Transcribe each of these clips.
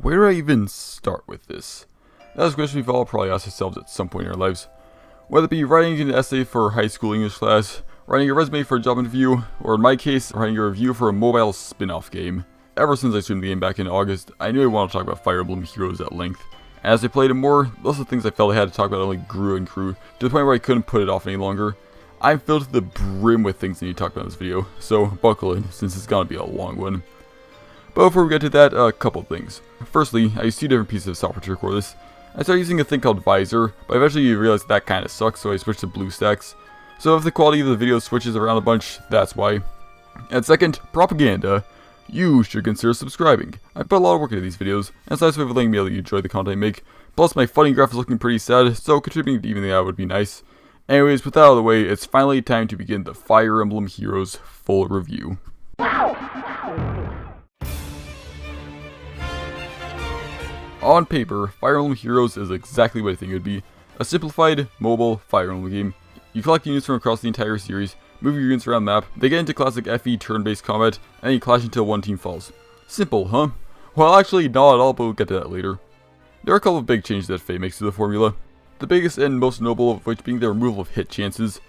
Where do I even start with this? That's a question we've all probably asked ourselves at some point in our lives. Whether it be writing an essay for a high school English class, writing a resume for a job interview, or in my case, writing a review for a mobile spin-off game. Ever since I streamed the game back in August, I knew I wanted to talk about Fire Emblem Heroes at length. And as I played it more, those are the things I felt I had to talk about only grew and grew, to the point where I couldn't put it off any longer. I'm filled to the brim with things I need to talk about in this video, so buckle in, since it's gonna be a long one. But before we get to that, a couple of things. Firstly, I used two different pieces of software to record this. I started using a thing called Visor, but eventually you realized that kinda sucks, so I switched to BlueStacks. So if the quality of the video switches around a bunch, that's why. And second, propaganda. You should consider subscribing. I put a lot of work into these videos, and it's nice way of letting me know that you enjoy the content I make. Plus my funny graph is looking pretty sad, so contributing to even that would be nice. Anyways, with that out of the way, it's finally time to begin the Fire Emblem Heroes full review. On paper, Fire Emblem Heroes is exactly what I think it would be. A simplified, mobile Fire Emblem game. You collect units from across the entire series, move your units around the map, they get into classic FE turn-based combat, and then you clash until one team falls. Simple, huh? Well, actually, not at all, but we'll get to that later. There are a couple of big changes that FE makes to the formula. The biggest and most notable of which being the removal of hit chances.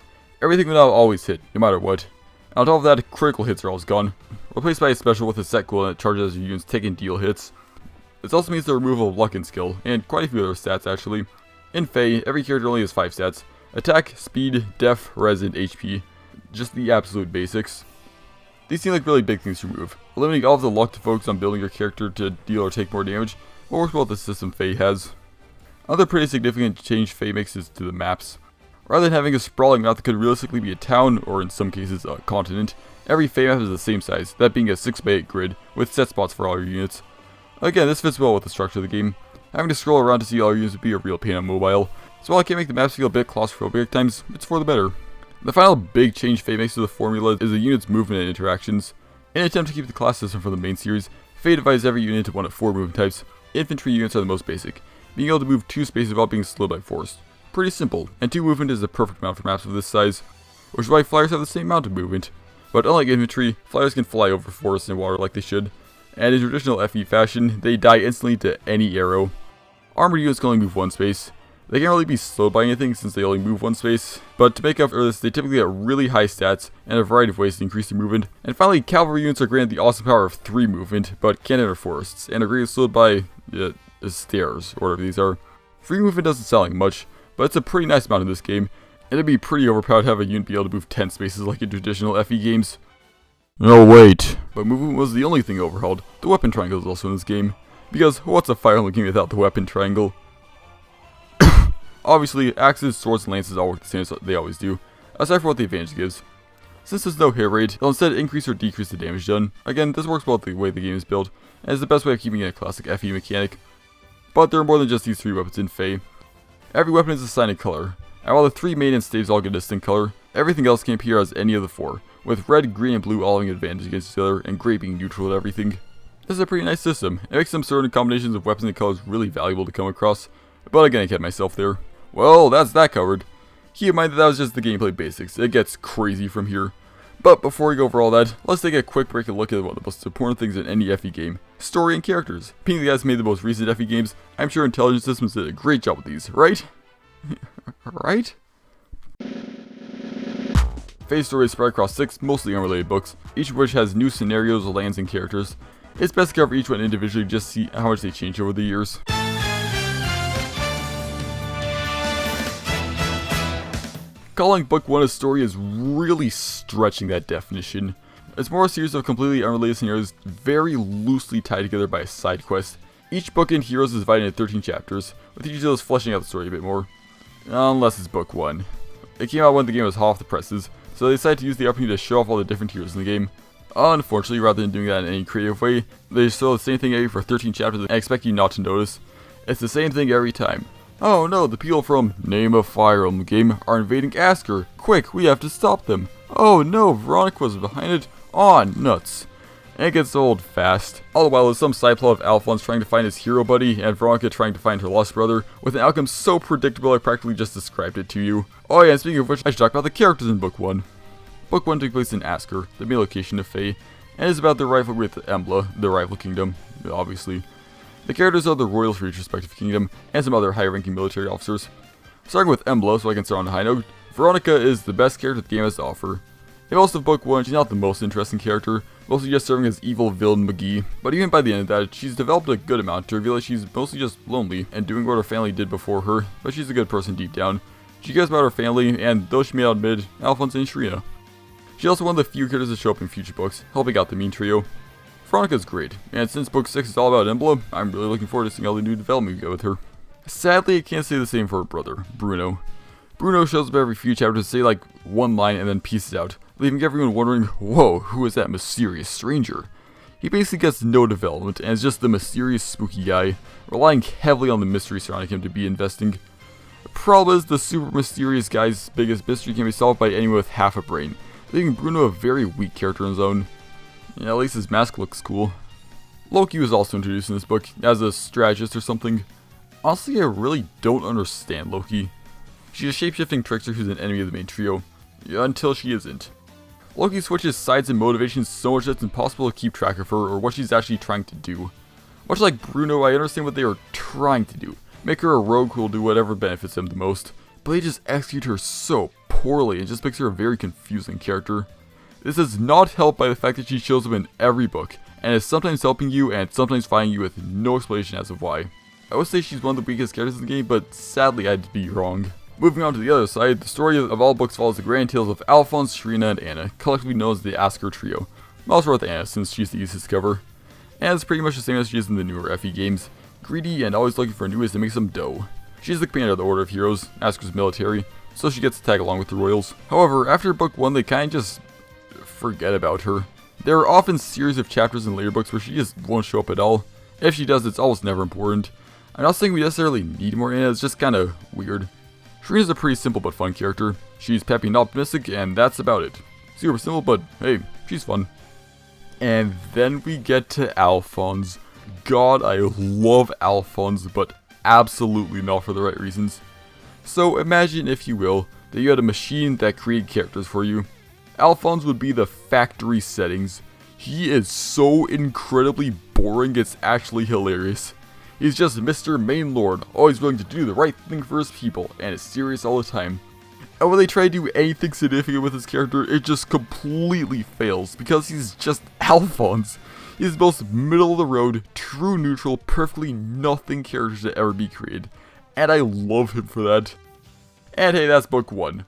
Everything will now always hit, no matter what. And on top of that, critical hits are always gone, replaced by a special with a set cooldown that charges as your units take and deal hits. This also means the removal of luck and skill, and quite a few other stats actually. In FE, every character only has 5 stats. Attack, speed, def, res, and HP. Just the absolute basics. These seem like really big things to remove, eliminating all of the luck to focus on building your character to deal or take more damage, but works well with the system FE has. Another pretty significant change FE makes is to the maps. Rather than having a sprawling map that could realistically be a town, or in some cases a continent, every FE map is the same size, that being a 6x8 grid, with set spots for all your units. Again, this fits well with the structure of the game. Having to scroll around to see all your units would be a real pain on mobile, so while I can't make the maps feel a bit claustrophobic at times, it's for the better. The final big change FE makes to the formula is the unit's movement and interactions. In an attempt to keep the class system from the main series, FE divides every unit into one of 4 movement types. Infantry units are the most basic, being able to move 2 spaces without being slowed by force. Pretty simple, and 2 movement is the perfect amount for maps of this size, which is why flyers have the same amount of movement. But unlike infantry, flyers can fly over forests and water like they should, and in traditional FE fashion, they die instantly to any arrow. Armored units can only move 1 space. They can't really be slowed by anything since they only move 1 space, but to make up for this, they typically get really high stats and a variety of ways to increase their movement. And finally, cavalry units are granted the awesome power of 3 movement, but can't enter forests, and are greatly slowed by stairs, or whatever these are. 3 movement doesn't sound like much, but it's a pretty nice amount in this game, and it'd be pretty overpowered to have a unit be able to move 10 spaces like in traditional FE games. No, wait. But movement was the only thing overhauled. The weapon triangle is also in this game. Because what's a Fire Emblem game without the weapon triangle? Obviously, axes, swords, and lances all work the same as they always do, aside from what the advantage gives. Since there's no hit rate, they'll instead increase or decrease the damage done. Again, this works well with the way the game is built, and is the best way of keeping it a classic FE mechanic. But there are more than just these 3 weapons in FE. Every weapon is assigned a color, and while the 3 main and staves all get a distinct color, everything else can appear as any of the 4. With red, green, and blue all having an advantage against each other, and gray being neutral at everything. This is a pretty nice system. It makes some certain combinations of weapons and colors really valuable to come across, but again I kept myself there. Well, that's that covered. Keep in mind that was just the gameplay basics. It gets crazy from here. But before we go over all that, let's take a quick break and look at one of the most important things in any FE game. Story and characters. Being the guys who made the most recent FE games, I'm sure Intelligent Systems did a great job with these, right? Right? FE's story is spread across 6 mostly unrelated books, each of which has new scenarios, lands, and characters. It's best to cover each one individually just to see how much they changed over the years. Calling book 1 a story is really stretching that definition. It's more a series of completely unrelated scenarios very loosely tied together by a side quest. Each book in Heroes is divided into 13 chapters, with each of those fleshing out the story a bit more. Unless it's book 1. It came out when the game was hot off the presses, so they decided to use the opportunity to show off all the different heroes in the game. Unfortunately, rather than doing that in any creative way, they just throw the same thing at you for 13 chapters and expect you not to notice. It's the same thing every time. Oh no, the people from Name a Fire Emblem game are invading Asker. Quick, we have to stop them. Oh no, Veronica was behind it. Aw, nuts. And it gets old fast. All the while there's some side plot of Alphonse trying to find his hero buddy, and Veronica trying to find her lost brother, with an outcome so predictable I practically just described it to you. Oh yeah, and speaking of which, I should talk about the characters in book 1. Book 1 took place in Asker, the main location of FE, and is about the rival with Embla, the rival kingdom, obviously. The characters are the royals for each respective kingdom, and some other high-ranking military officers. Starting with Embla, so I can start on a high note, Veronica is the best character the game has to offer. In most of Book 1, she's not the most interesting character, mostly just serving as evil villain McGee, but even by the end of that, she's developed a good amount to reveal that she's mostly just lonely and doing what her family did before her, but she's a good person deep down. She cares about her family, and though she may not admit, Alphonse and Shrina. She's also one of the few characters to show up in future books, helping out the main trio. Veronica's great, and since book 6 is all about Embla, I'm really looking forward to seeing all the new development we get with her. Sadly, I can't say the same for her brother, Bruno. Bruno shows up every few chapters to say like one line and then pieces out, leaving everyone wondering, whoa, who is that mysterious stranger? He basically gets no development, and is just the mysterious spooky guy, relying heavily on the mystery surrounding him to be investing. The problem is the super mysterious guy's biggest mystery can be solved by anyone with half a brain, leaving Bruno a very weak character on his own. Yeah, at least his mask looks cool. Loki was also introduced in this book as a strategist or something. Honestly, I really don't understand Loki. She's a shape-shifting trickster who's an enemy of the main trio, until she isn't. Loki switches sides and motivations so much that it's impossible to keep track of her or what she's actually trying to do. Much like Bruno, I understand what they are trying to do. Make her a rogue who will do whatever benefits them the most, but they just execute her so poorly and just makes her a very confusing character. This is not helped by the fact that she shows up in every book, and is sometimes helping you and sometimes fighting you with no explanation as of why. I would say she's one of the weakest characters in the game, but sadly I'd be wrong. Moving on to the other side, the story of all books follows the grand tales of Alphonse, Shrina, and Anna, collectively known as the Asker Trio. I'll start with Anna since she's the easiest to cover. Anna's pretty much the same as she is in the newer FE games, greedy and always looking for new ways to make some dough. She's the commander of the Order of Heroes, Asker's military, so she gets to tag along with the royals. However, after book 1 they kinda just forget about her. There are often series of chapters in later books where she just won't show up at all. If she does, it's almost never important. I'm not saying we necessarily need more Anna, it's just kinda weird. Shrina's a pretty simple but fun character. She's peppy and optimistic, and that's about it. Super simple, but hey, she's fun. And then we get to Alphonse. God, I love Alphonse, but absolutely not for the right reasons. So imagine, if you will, that you had a machine that created characters for you. Alphonse would be the factory settings. He is so incredibly boring, it's actually hilarious. He's just Mr. Main Lord, always willing to do the right thing for his people, and is serious all the time. And when they try to do anything significant with his character, it just completely fails, because he's just Alphonse. He's the most middle of the road, true neutral, perfectly nothing character to ever be created. And I love him for that. And hey, that's book 1.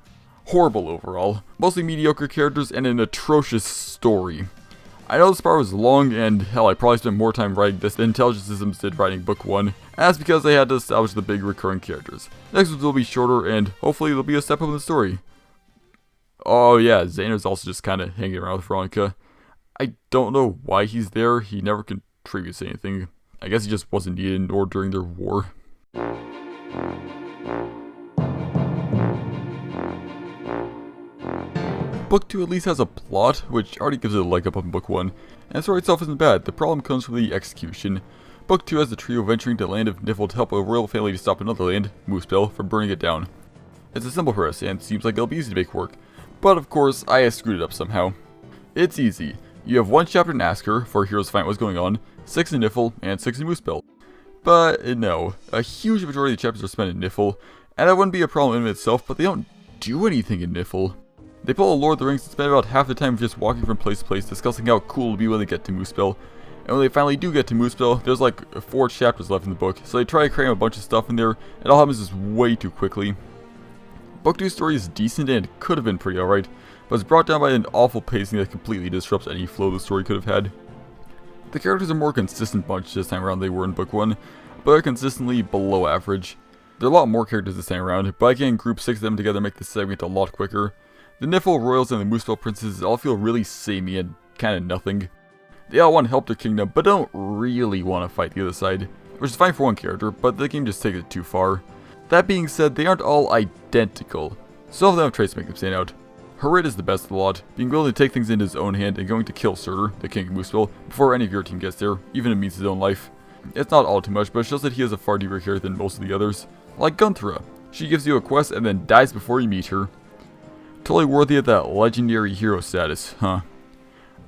Horrible overall, mostly mediocre characters and an atrocious story. I know this part was long, and hell, I probably spent more time writing this than Intelligence Systems did writing book 1, and that's because they had to establish the big recurring characters. Next ones will be shorter, and hopefully there'll be a step up in the story. Oh yeah, Xander's also just kinda hanging around with Veronica. I don't know why he's there, he never contributes to anything. I guess he just wasn't needed, nor during their war. Book 2 at least has a plot, which already gives it a leg up on book 1, and the story itself isn't bad. The problem comes from the execution. Book 2 has the trio venturing to the land of Niffle to help a royal family to stop another land, Moosebell, from burning it down. It's a simple premise, and seems like it'll be easy to make work, but of course, I screwed it up somehow. It's easy. You have 1 chapter in Asker, for heroes to find what's going on, 6 in Niffle, and 6 in Moosebell. But no, a huge majority of the chapters are spent in Niffle, and that wouldn't be a problem in itself, but they don't do anything in Niffle. They pull a Lord of the Rings and spend about half the time just walking from place to place discussing how cool it'll be when they get to Moosebell. And when they finally do get to Moosebell, there's like 4 chapters left in the book, so they try to cram a bunch of stuff in there, and it all happens just way too quickly. Book 2's story is decent and could have been pretty alright, but it's brought down by an awful pacing that completely disrupts any flow the story could have had. The characters are a more consistent bunch this time around than they were in book 1, but are consistently below average. There are a lot more characters this time around, but I can group 6 of them together and make this segment a lot quicker. The Niffle Royals and the Moosebell Princes all feel really samey and kinda nothing. They all want to help their kingdom, but don't really want to fight the other side, which is fine for one character, but the game just takes it too far. That being said, they aren't all identical. Some of them have traits to make them stand out. Harit is the best of the lot, being willing to take things into his own hand and going to kill Surtur, the king of Moosebell, before any of your team gets there, even if it means his own life. It's not all too much, but it shows that he is a far deeper character than most of the others. Like Gunthra, she gives you a quest and then dies before you meet her. Totally worthy of that legendary hero status, huh?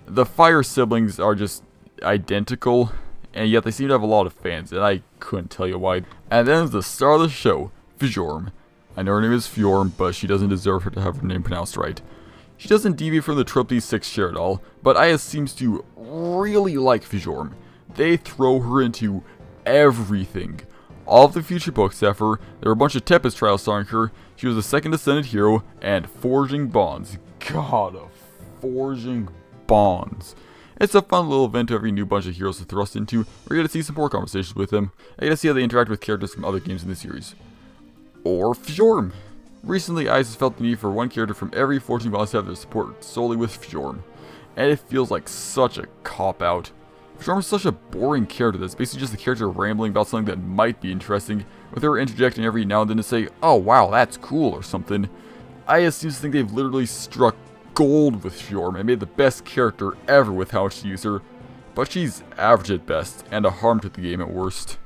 The Fire siblings are just identical, and yet they seem to have a lot of fans, and I couldn't tell you why. And then the star of the show, Fjorm. I know her name is Fjorm, but she doesn't deserve her to have her name pronounced right. She doesn't deviate from the trope these 6 share at all, but IS seems to really like Fjorm. They throw her into everything. All of the future books have her, there were a bunch of Tempest trials starring her, she was the second Ascended hero, and Forging Bonds. God, Forging Bonds. It's a fun little event to every new bunch of heroes to thrust into. We're going to see some more conversations with them. I get to see how they interact with characters from other games in the series. Or Fjorm. Recently, IS has felt the need for one character from every Forging Bonds to have their support solely with Fjorm. And it feels like such a cop-out. Fjorm is such a boring character that's basically just a character rambling about something that might be interesting, with her interjecting every now and then to say, "Oh wow, that's cool," or something. IS seems to think they've literally struck gold with Fjorm and made the best character ever with how much to use her, but she's average at best, and a harm to the game at worst.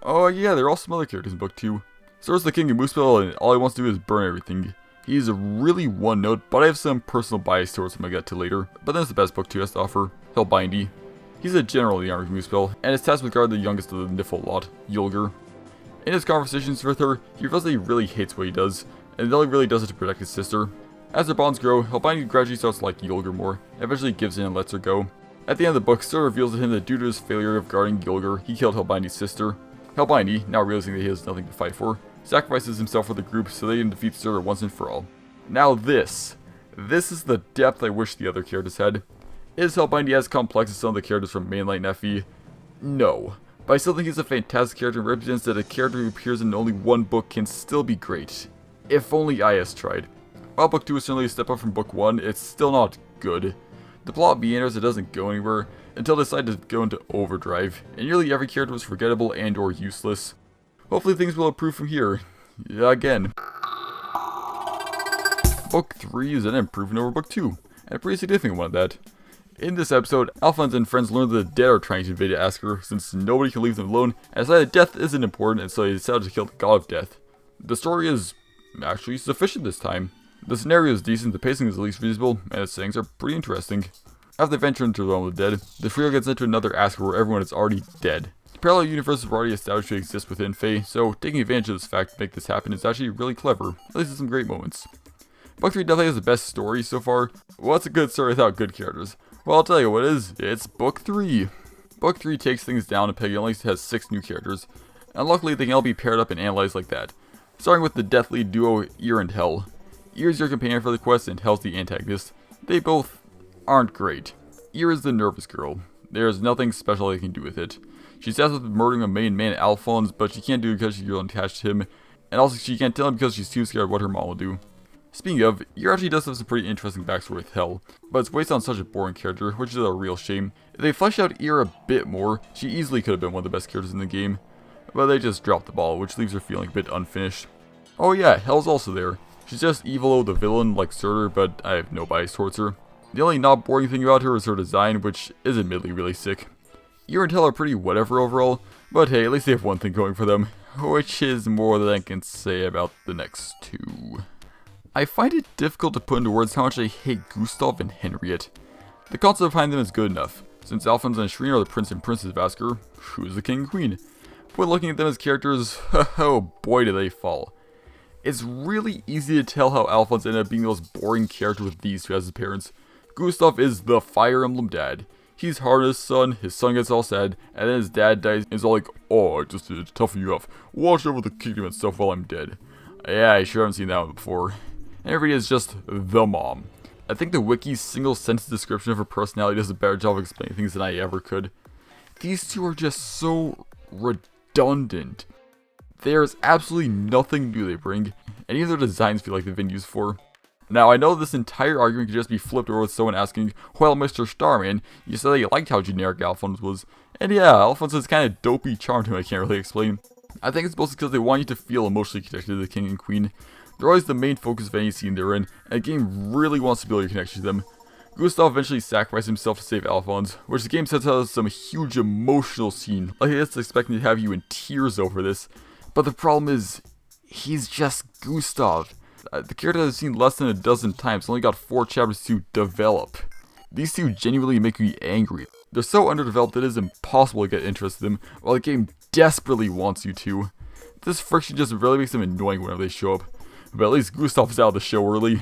Oh yeah, there are also some other characters in Book 2. So is the King of Moosepell, and all he wants to do is burn everything. He's really one note, but I have some personal bias towards him I'll get to later. But then it's the best Book 2 has to offer, Hellbindy. He's a general in the army of Moosepell, and is tasked with guarding the youngest of the Niffle lot, Edelgard. In his conversations with her, he reveals that he really hates what he does, and that he really does it to protect his sister. As their bonds grow, Hellbindy gradually starts to like Edelgard more, and eventually gives in and lets her go. At the end of the book, Sir reveals to him that due to his failure of guarding Edelgard, he killed Hellbindy's sister. Hellbindy, now realizing that he has nothing to fight for, sacrifices himself for the group so they can defeat Sir once and for all. Now this is the depth I wish the other characters had. Is Hellbindy as complex as some of the characters from mainline FE? No. But I still think he's a fantastic character and represents that a character who appears in only one book can still be great. If only IS tried. While Book 2 is certainly a step up from Book 1, it's still not good. The plot meanders, it doesn't go anywhere, until they decide to go into overdrive, and nearly every character was forgettable and or useless. Hopefully things will improve from here. Yeah, again. Book 3 is an improvement over Book 2, and a pretty significant one at that. In this episode, Alphonse and friends learn that the dead are trying to invade Asker, since nobody can leave them alone, and decided death isn't important, and so they decided to kill the god of death. The story is actually sufficient this time. The scenario is decent, the pacing is at least reasonable, and the settings are pretty interesting. After they venture into the realm of the dead, the trio gets into another Asker where everyone is already dead. Parallel universes have already established to exist within Fae, so taking advantage of this fact to make this happen is actually really clever, at least in some great moments. Book 3 definitely has the best story so far. What's a good story without good characters? Well, I'll tell you what it is, it's Book 3. Book 3 takes things down and Peggy only has 6 new characters, and luckily they can all be paired up and analyzed like that. Starting with the deathly duo Ear and Hell. Ear is your companion for the quest and Hell's the antagonist. They both aren't great. Ear is the nervous girl. There's nothing special they can do with it. She's tasked with murdering a main man, Alphonse, but she can't do it because she's unattached to him, and also she can't tell him because she's too scared of what her mom will do. Speaking of, Ear actually does have some pretty interesting backstory with Hell, but it's based on such a boring character, which is a real shame. If they fleshed out Ear a bit more, she easily could have been one of the best characters in the game, but they just dropped the ball, which leaves her feeling a bit unfinished. Oh yeah, Hell's also there. She's just evil the villain like Surtur, but I have no bias towards her. The only not boring thing about her is her design, which is admittedly really sick. Ear and Hell are pretty whatever overall, but hey, at least they have one thing going for them, which is more than I can say about the next two. I find it difficult to put into words how much I hate Gustav and Henriette. The concept behind them is good enough, since Alphonse and Shreen are the prince and princess of Asker, who's the king and queen. But looking at them as characters, oh boy do they fall. It's really easy to tell how Alphonse ended up being the most boring character with these two as his parents. Gustav is the Fire Emblem dad. He's hard on his son gets all sad, and then his dad dies and is all like, "Oh, I just did to toughen you up. Watch over the kingdom and stuff while I'm dead." Yeah, I sure haven't seen that one before. And everybody is just the mom. I think the wiki's single sentence description of her personality does a better job of explaining things than I ever could. These two are just so redundant. There's absolutely nothing new they bring, and even their designs feel like they've been used for. Now, I know this entire argument could just be flipped over with someone asking, "Well, Mr. Starman, you said that you liked how generic Alphonse was." And yeah, Alphonse has kind of dopey charm to him I can't really explain. I think it's mostly because they want you to feel emotionally connected to the king and queen. They're always the main focus of any scene they're in, and the game really wants to build your connection to them. Gustav eventually sacrificed himself to save Alphonse, which the game sets out as some huge emotional scene, like it's expecting to have you in tears over this. But the problem is, he's just Gustav. The character I've seen less than a dozen times only got 4 chapters to develop. These two genuinely make me angry. They're so underdeveloped that it is impossible to get interested in them, while the game desperately wants you to. This friction just really makes them annoying whenever they show up, but at least Gustav is out of the show early.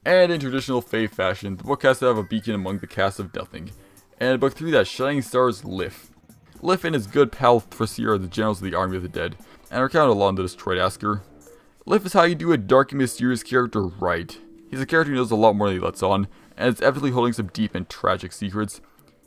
And in traditional Fae fashion, the book has to have a beacon among the cast of nothing. And in book 3, that shining star is Lif. Lif and his good pal Thrasir are the generals of the army of the dead, and are counted along to destroy Asker. Lif is how you do a dark and mysterious character right. He's a character who knows a lot more than he lets on, and is evidently holding some deep and tragic secrets.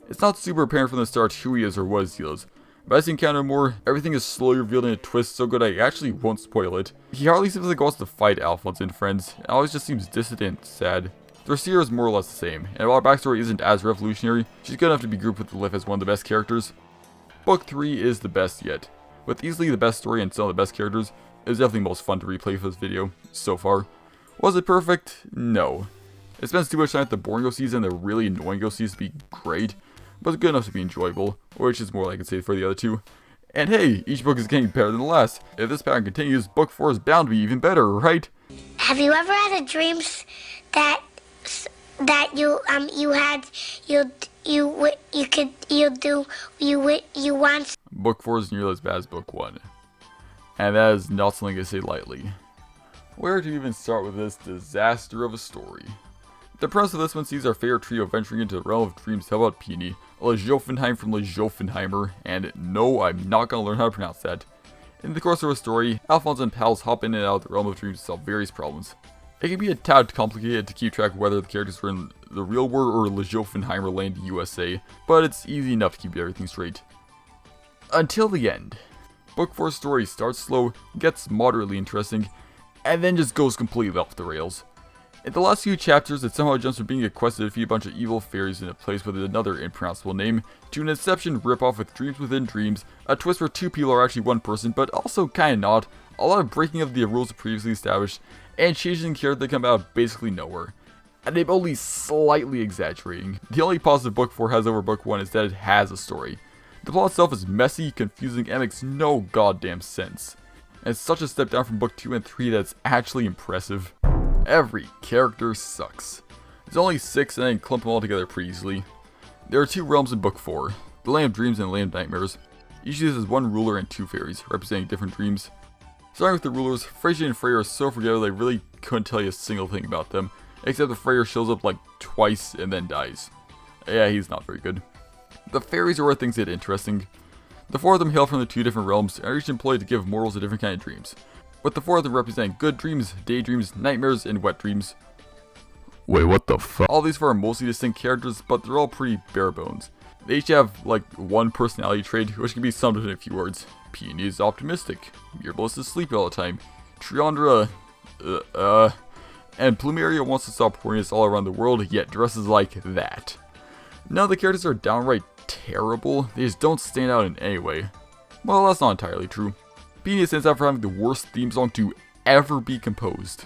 It's not super apparent from the start who he is or what his deal is, but as you encounter more, everything is slowly revealed in a twist so good I actually won't spoil it. He hardly seems like he wants to fight Alphonse and friends, and always just seems distant and sad. Thrasir is more or less the same, and while her backstory isn't as revolutionary, she's good enough to be grouped with Lif as one of the best characters. Book 3 is the best yet. With easily the best story and some of the best characters, it was definitely most fun to replay for this video, so far. Was it perfect? No. It spends too much time at the boring OCs and the really annoying OCs to be great, but it's good enough to be enjoyable, which is more like I could say for the other two. And hey, each book is getting better than the last. If this pattern continues, book 4 is bound to be even better, right? Have you ever had a dream that you want? Book 4 is nearly as bad as book 1. And that is not something I say lightly. Where to even start with this disaster of a story? The premise of this one sees our favorite trio venturing into the realm of dreams. How about Peony, a Lejofinheim from Lejofinheimer, and no, I'm not gonna learn how to pronounce that. In the course of a story, Alphonse and pals hop in and out of the realm of dreams to solve various problems. It can be a tad complicated to keep track of whether the characters were in the real world or Lejofinheimer land USA, but it's easy enough to keep everything straight. Until the end. Book 4's story starts slow, gets moderately interesting, and then just goes completely off the rails. In the last few chapters, it somehow jumps from being a quest to defeat a bunch of evil fairies in a place with another impronounceable name, to an Inception ripoff with dreams within dreams, a twist where two people are actually one person, but also kinda not, a lot of breaking of the rules previously established, and changing characters that come out of basically nowhere. And I'm only slightly exaggerating. The only positive book 4 has over book 1 is that it has a story. The plot itself is messy, confusing, and makes no goddamn sense. And it's such a step down from book 2 and 3 that it's actually impressive. Every character sucks. There's only 6 and I can clump them all together pretty easily. There are 2 realms in book 4, the Land of Dreams and the Land of Nightmares. Each of these has 1 ruler and 2 fairies, representing different dreams. Starting with the rulers, Freyja and Freyr are so forgettable they really couldn't tell you a single thing about them, except that Freyr shows up like twice and then dies. Yeah, he's not very good. The fairies are where things get interesting. The 4 of them hail from the 2 different realms and are each employed to give mortals a different kind of dreams, with the 4 of them representing good dreams, daydreams, nightmares, and wet dreams. Wait, what the fuck? All these 4 are mostly distinct characters, but they're all pretty bare bones. They each have like 1 personality trait, which can be summed up in a few words. Peony is optimistic, Mirabilis is sleepy all the time, Triandra, and Plumeria wants to stop horniness all around the world, yet dresses like that. None of the characters are downright terrible, they just don't stand out in any way. Well, that's not entirely true. Peony stands out for having the worst theme song to ever be composed.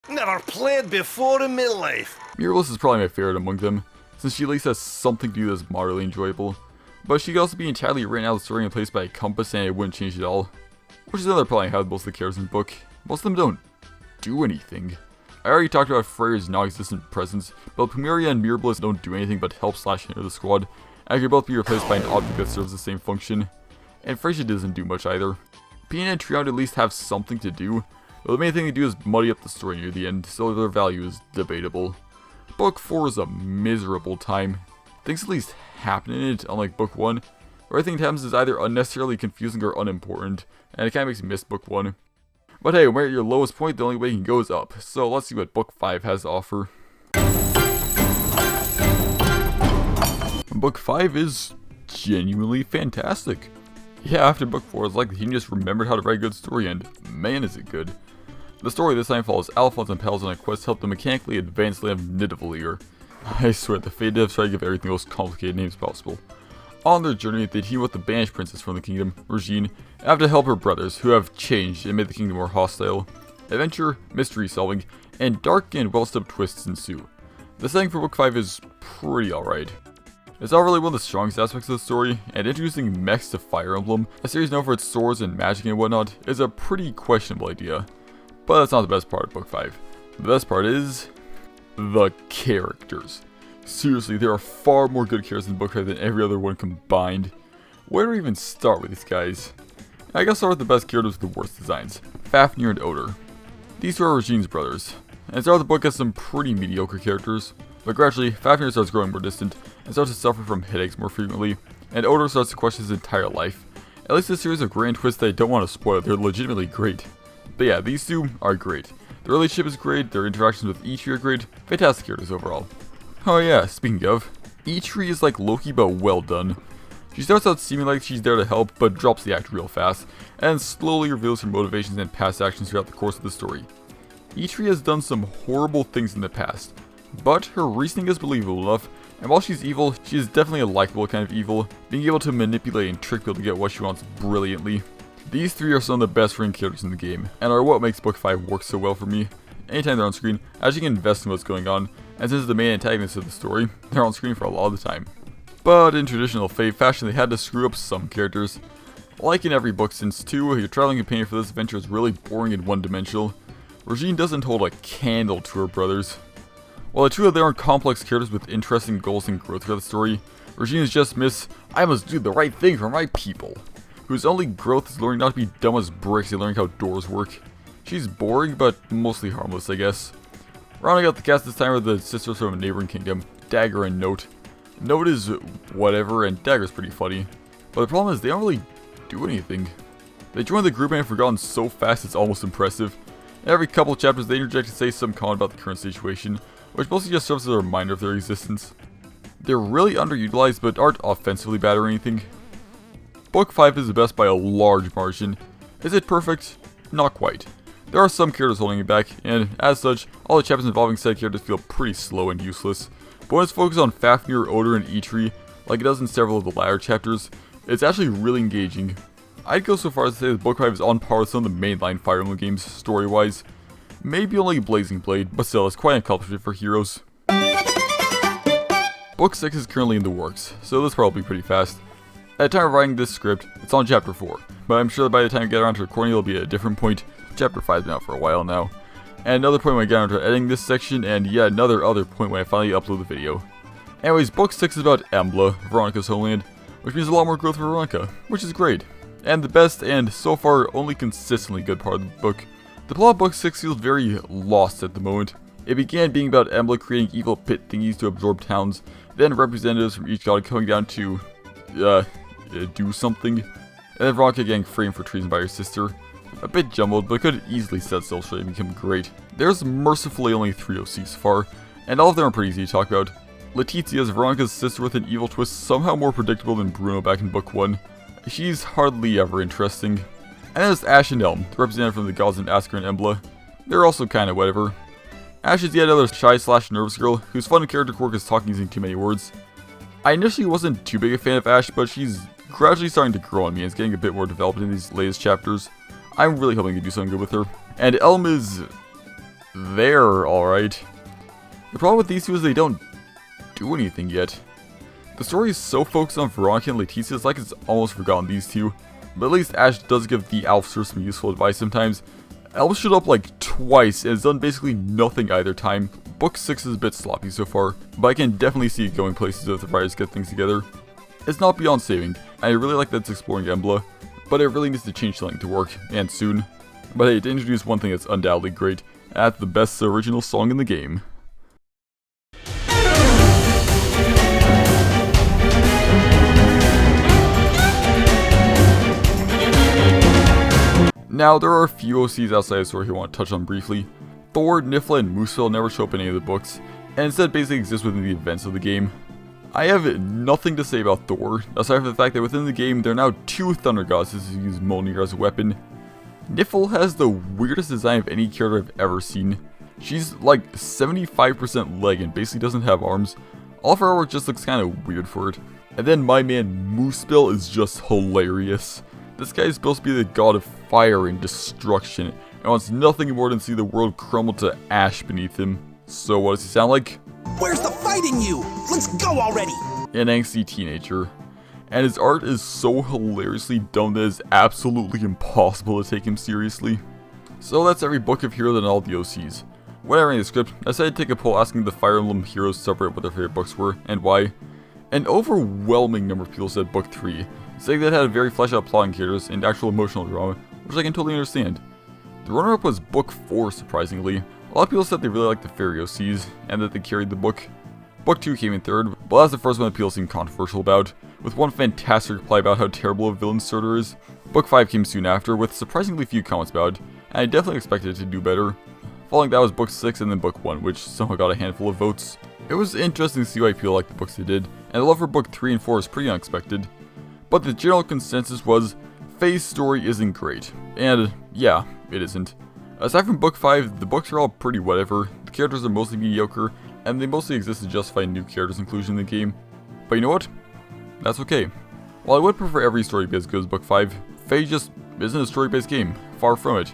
Never played before in my life. Mirabilis is probably my favorite among them, since she at least has something to do that's moderately enjoyable. But she could also be entirely written out of the story and placed by a compass and it wouldn't change at all. Which is another problem I have with most of the characters in the book. Most of them don't do anything. I already talked about Freyr's non-existent presence, but Plumeria and Mirabilis don't do anything but help / hinder the squad, and could both be replaced by an object that serves the same function. And Freyja doesn't do much either. Peony and Trion at least have something to do, but the main thing they do is muddy up the story near the end, so their value is debatable. Book 4 is a miserable time. Things at least happen in it, unlike book 1, where everything that happens is either unnecessarily confusing or unimportant, and it kinda makes me miss book 1. But hey, when you're at your lowest point, the only way you can go is up, so let's see what book 5 has to offer. Book 5 is genuinely fantastic. Yeah, after book 4, it's like the team just remembered how to write a good story, and man is it good. The story this time follows Alphonse and pals on a quest to help the mechanically advanced land of Nidavellir. I swear, the Fate devs try to give everything the most complicated names possible. On their journey, they team with the banished princess from the kingdom, Regine, and have to help her brothers, who have changed and made the kingdom more hostile. Adventure, mystery solving, and dark and well-stubbed twists ensue. The setting for book 5 is pretty alright. It's not really one of the strongest aspects of the story, and introducing mechs to Fire Emblem, a series known for its swords and magic and whatnot, is a pretty questionable idea. But that's not the best part of Book 5. The best part is the characters. Seriously, there are far more good characters in Book 5 than every other one combined. Where do we even start with these guys? I guess start with the best characters with the worst designs, Fafnir and Oder. These two are Regine's brothers, and start the book has some pretty mediocre characters, but gradually Fafnir starts growing more distant and starts to suffer from headaches more frequently, and Oder starts to question his entire life. At least a series of grand twists that I don't want to spoil, they're legitimately great. But yeah, these two are great. Their relationship is great, their interactions with Eitri are great, fantastic characters overall. Oh yeah, speaking of, Eitri is like Loki but well done. She starts out seeming like she's there to help, but drops the act real fast, and slowly reveals her motivations and past actions throughout the course of the story. Eitri has done some horrible things in the past, but her reasoning is believable enough, and while she's evil, she is definitely a likable kind of evil, being able to manipulate and trick people to get what she wants brilliantly. These three are some of the best written characters in the game, and are what makes Book 5 work so well for me. Anytime they're on screen, I actually can invest in what's going on, and since the main antagonists of the story, they're on screen for a lot of the time. But in traditional Fate fashion, they had to screw up some characters. Like in every book since 2, your traveling companion for this adventure is really boring and one-dimensional. Regine doesn't hold a candle to her brothers. While the two of them are complex characters with interesting goals and growth throughout the story, Regine is just Miss, I must do the right thing for my people, whose only growth is learning not to be dumb as bricks and learning how doors work. She's boring, but mostly harmless, I guess. Rounding out the cast this time are the sisters from a neighboring kingdom, Dagger and Note. Note is whatever, and Dagger's pretty funny. But the problem is they don't really do anything. They join the group and have forgotten so fast it's almost impressive. And every couple chapters they interject to say some comment about the current situation, which mostly just serves as a reminder of their existence. They're really underutilized but aren't offensively bad or anything. Book 5 is the best by a large margin. Is it perfect? Not quite. There are some characters holding it back, and as such, all the chapters involving said characters feel pretty slow and useless. But when it's focused on Fafnir, Oder, and Eitri, like it does in several of the latter chapters, it's actually really engaging. I'd go so far as to say that Book 5 is on par with some of the mainline Fire Emblem games, story-wise. Maybe only Blazing Blade, but still, it's quite an accomplishment for heroes. Book 6 is currently in the works, so this will probably be pretty fast. At the time of writing this script, it's on Chapter 4, but I'm sure that by the time I get around to recording it'll be at a different point. Chapter 5's been out for a while now. And another point when I get around to editing this section, and yet another other point when I finally upload the video. Anyways, Book 6 is about Embla, Veronica's homeland, which means a lot more growth for Veronica, which is great. And the best, and so far only consistently good part of the book. The plot of Book 6 feels very lost at the moment. It began being about Embla creating evil pit thingies to absorb towns, then representatives from each god coming down to, do something, and then Veronica getting framed for treason by her sister. A bit jumbled, but could easily set sail straight and become great. There's mercifully only 3 OCs so far, and all of them are pretty easy to talk about. Letizia is Veronica's sister with an evil twist somehow more predictable than Bruno back in Book 1. She's hardly ever interesting. And there's Ash and Elm, the representative from the gods in Asker and Embla. They're also kinda whatever. Ash is yet another shy/nervous girl, whose fun character quirk is talking using too many words. I initially wasn't too big a fan of Ash, but she's gradually starting to grow on me and is getting a bit more developed in these latest chapters. I'm really hoping to do something good with her. And Elm is there, alright. The problem with these two is they don't do anything yet. The story is so focused on Veronica and Letizia, it's like it's almost forgotten these two. But at least Ash does give the Alfster some useful advice sometimes. Elm showed up like twice and has done basically nothing either time. Book 6 is a bit sloppy so far, but I can definitely see it going places if the writers get things together. It's not beyond saving, and I really like that it's exploring Embla, but it really needs to change something to work, and soon. But hey, to introduce one thing that's undoubtedly great, that's the best original song in the game. Now, there are a few OCs outside the story who I want to touch on briefly. Thor, Nifla, and Mooseville never show up in any of the books, and instead basically exist within the events of the game. I have nothing to say about Thor, aside from the fact that within the game there are now 2 Thunder Goddesses who use Mjolnir as a weapon. Nifl has the weirdest design of any character I've ever seen. She's like 75% leg and basically doesn't have arms. All of her artwork just looks kinda weird for it. And then my man Mooseville is just hilarious. This guy is supposed to be the god of fire and destruction, and wants nothing more than to see the world crumble to ash beneath him. So what does he sound like? Where's the fight in you? Let's go already! an angsty teenager. And his art is so hilariously dumb that it's absolutely impossible to take him seriously. So that's every book of heroes and all the OCs. When I ran the script, I decided to take a poll asking the Fire Emblem heroes subreddit what their favorite books were, and why. An overwhelming number of people said book 3, saying that it had very fleshed out plot and characters and actual emotional drama, which I can totally understand. The runner-up was book 4, surprisingly. A lot of people said they really liked the fairy OCs, and that they carried the book. Book 2 came in third, but that's the first one that people seemed controversial about, with one fantastic reply about how terrible a villain Surtur is. Book 5 came soon after, with surprisingly few comments about it, and I definitely expected it to do better. Following that was book 6 and then book 1, which somehow got a handful of votes. It was interesting to see why people liked the books they did, and the love for book 3 and 4 is pretty unexpected. But the general consensus was, Faye's story isn't great, and yeah, it isn't. Aside from book 5, the books are all pretty whatever, the characters are mostly mediocre, and they mostly exist to justify new characters' inclusion in the game. But you know what? That's okay. While I would prefer every story to be as good as book 5, Faye just isn't a story-based game, far from it.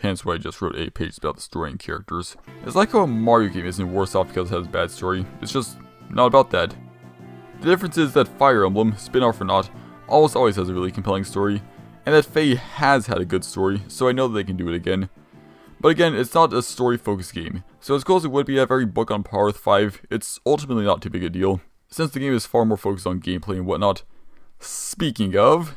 Hence why I just wrote 8 pages about the story and characters. It's like how a Mario game isn't worse off because it has a bad story, it's just not about that. The difference is that Fire Emblem, spin-off or not, almost always has a really compelling story, and that Faye has had a good story, so I know that they can do it again. But again, it's not a story-focused game, so as cool as it would be to have every book on par with 5, it's ultimately not too big a deal, since the game is far more focused on gameplay and whatnot. Speaking of...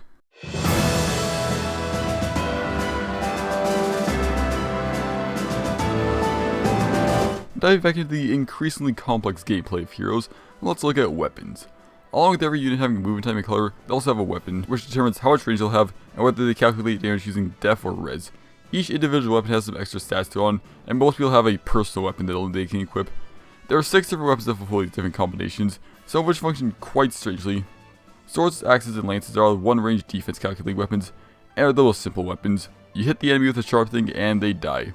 Diving back into the increasingly complex gameplay of heroes, let's look at weapons. Along with every unit having movement time and color, they also have a weapon, which determines how much range they'll have and whether they calculate damage using def or res. Each individual weapon has some extra stats to on, and most people have a personal weapon that they can equip. There are 6 different weapons that fulfill these different combinations, some of which function quite strangely. Swords, axes, and lances are all one-range defense calculating weapons, and are the most simple weapons. You hit the enemy with a sharp thing and they die.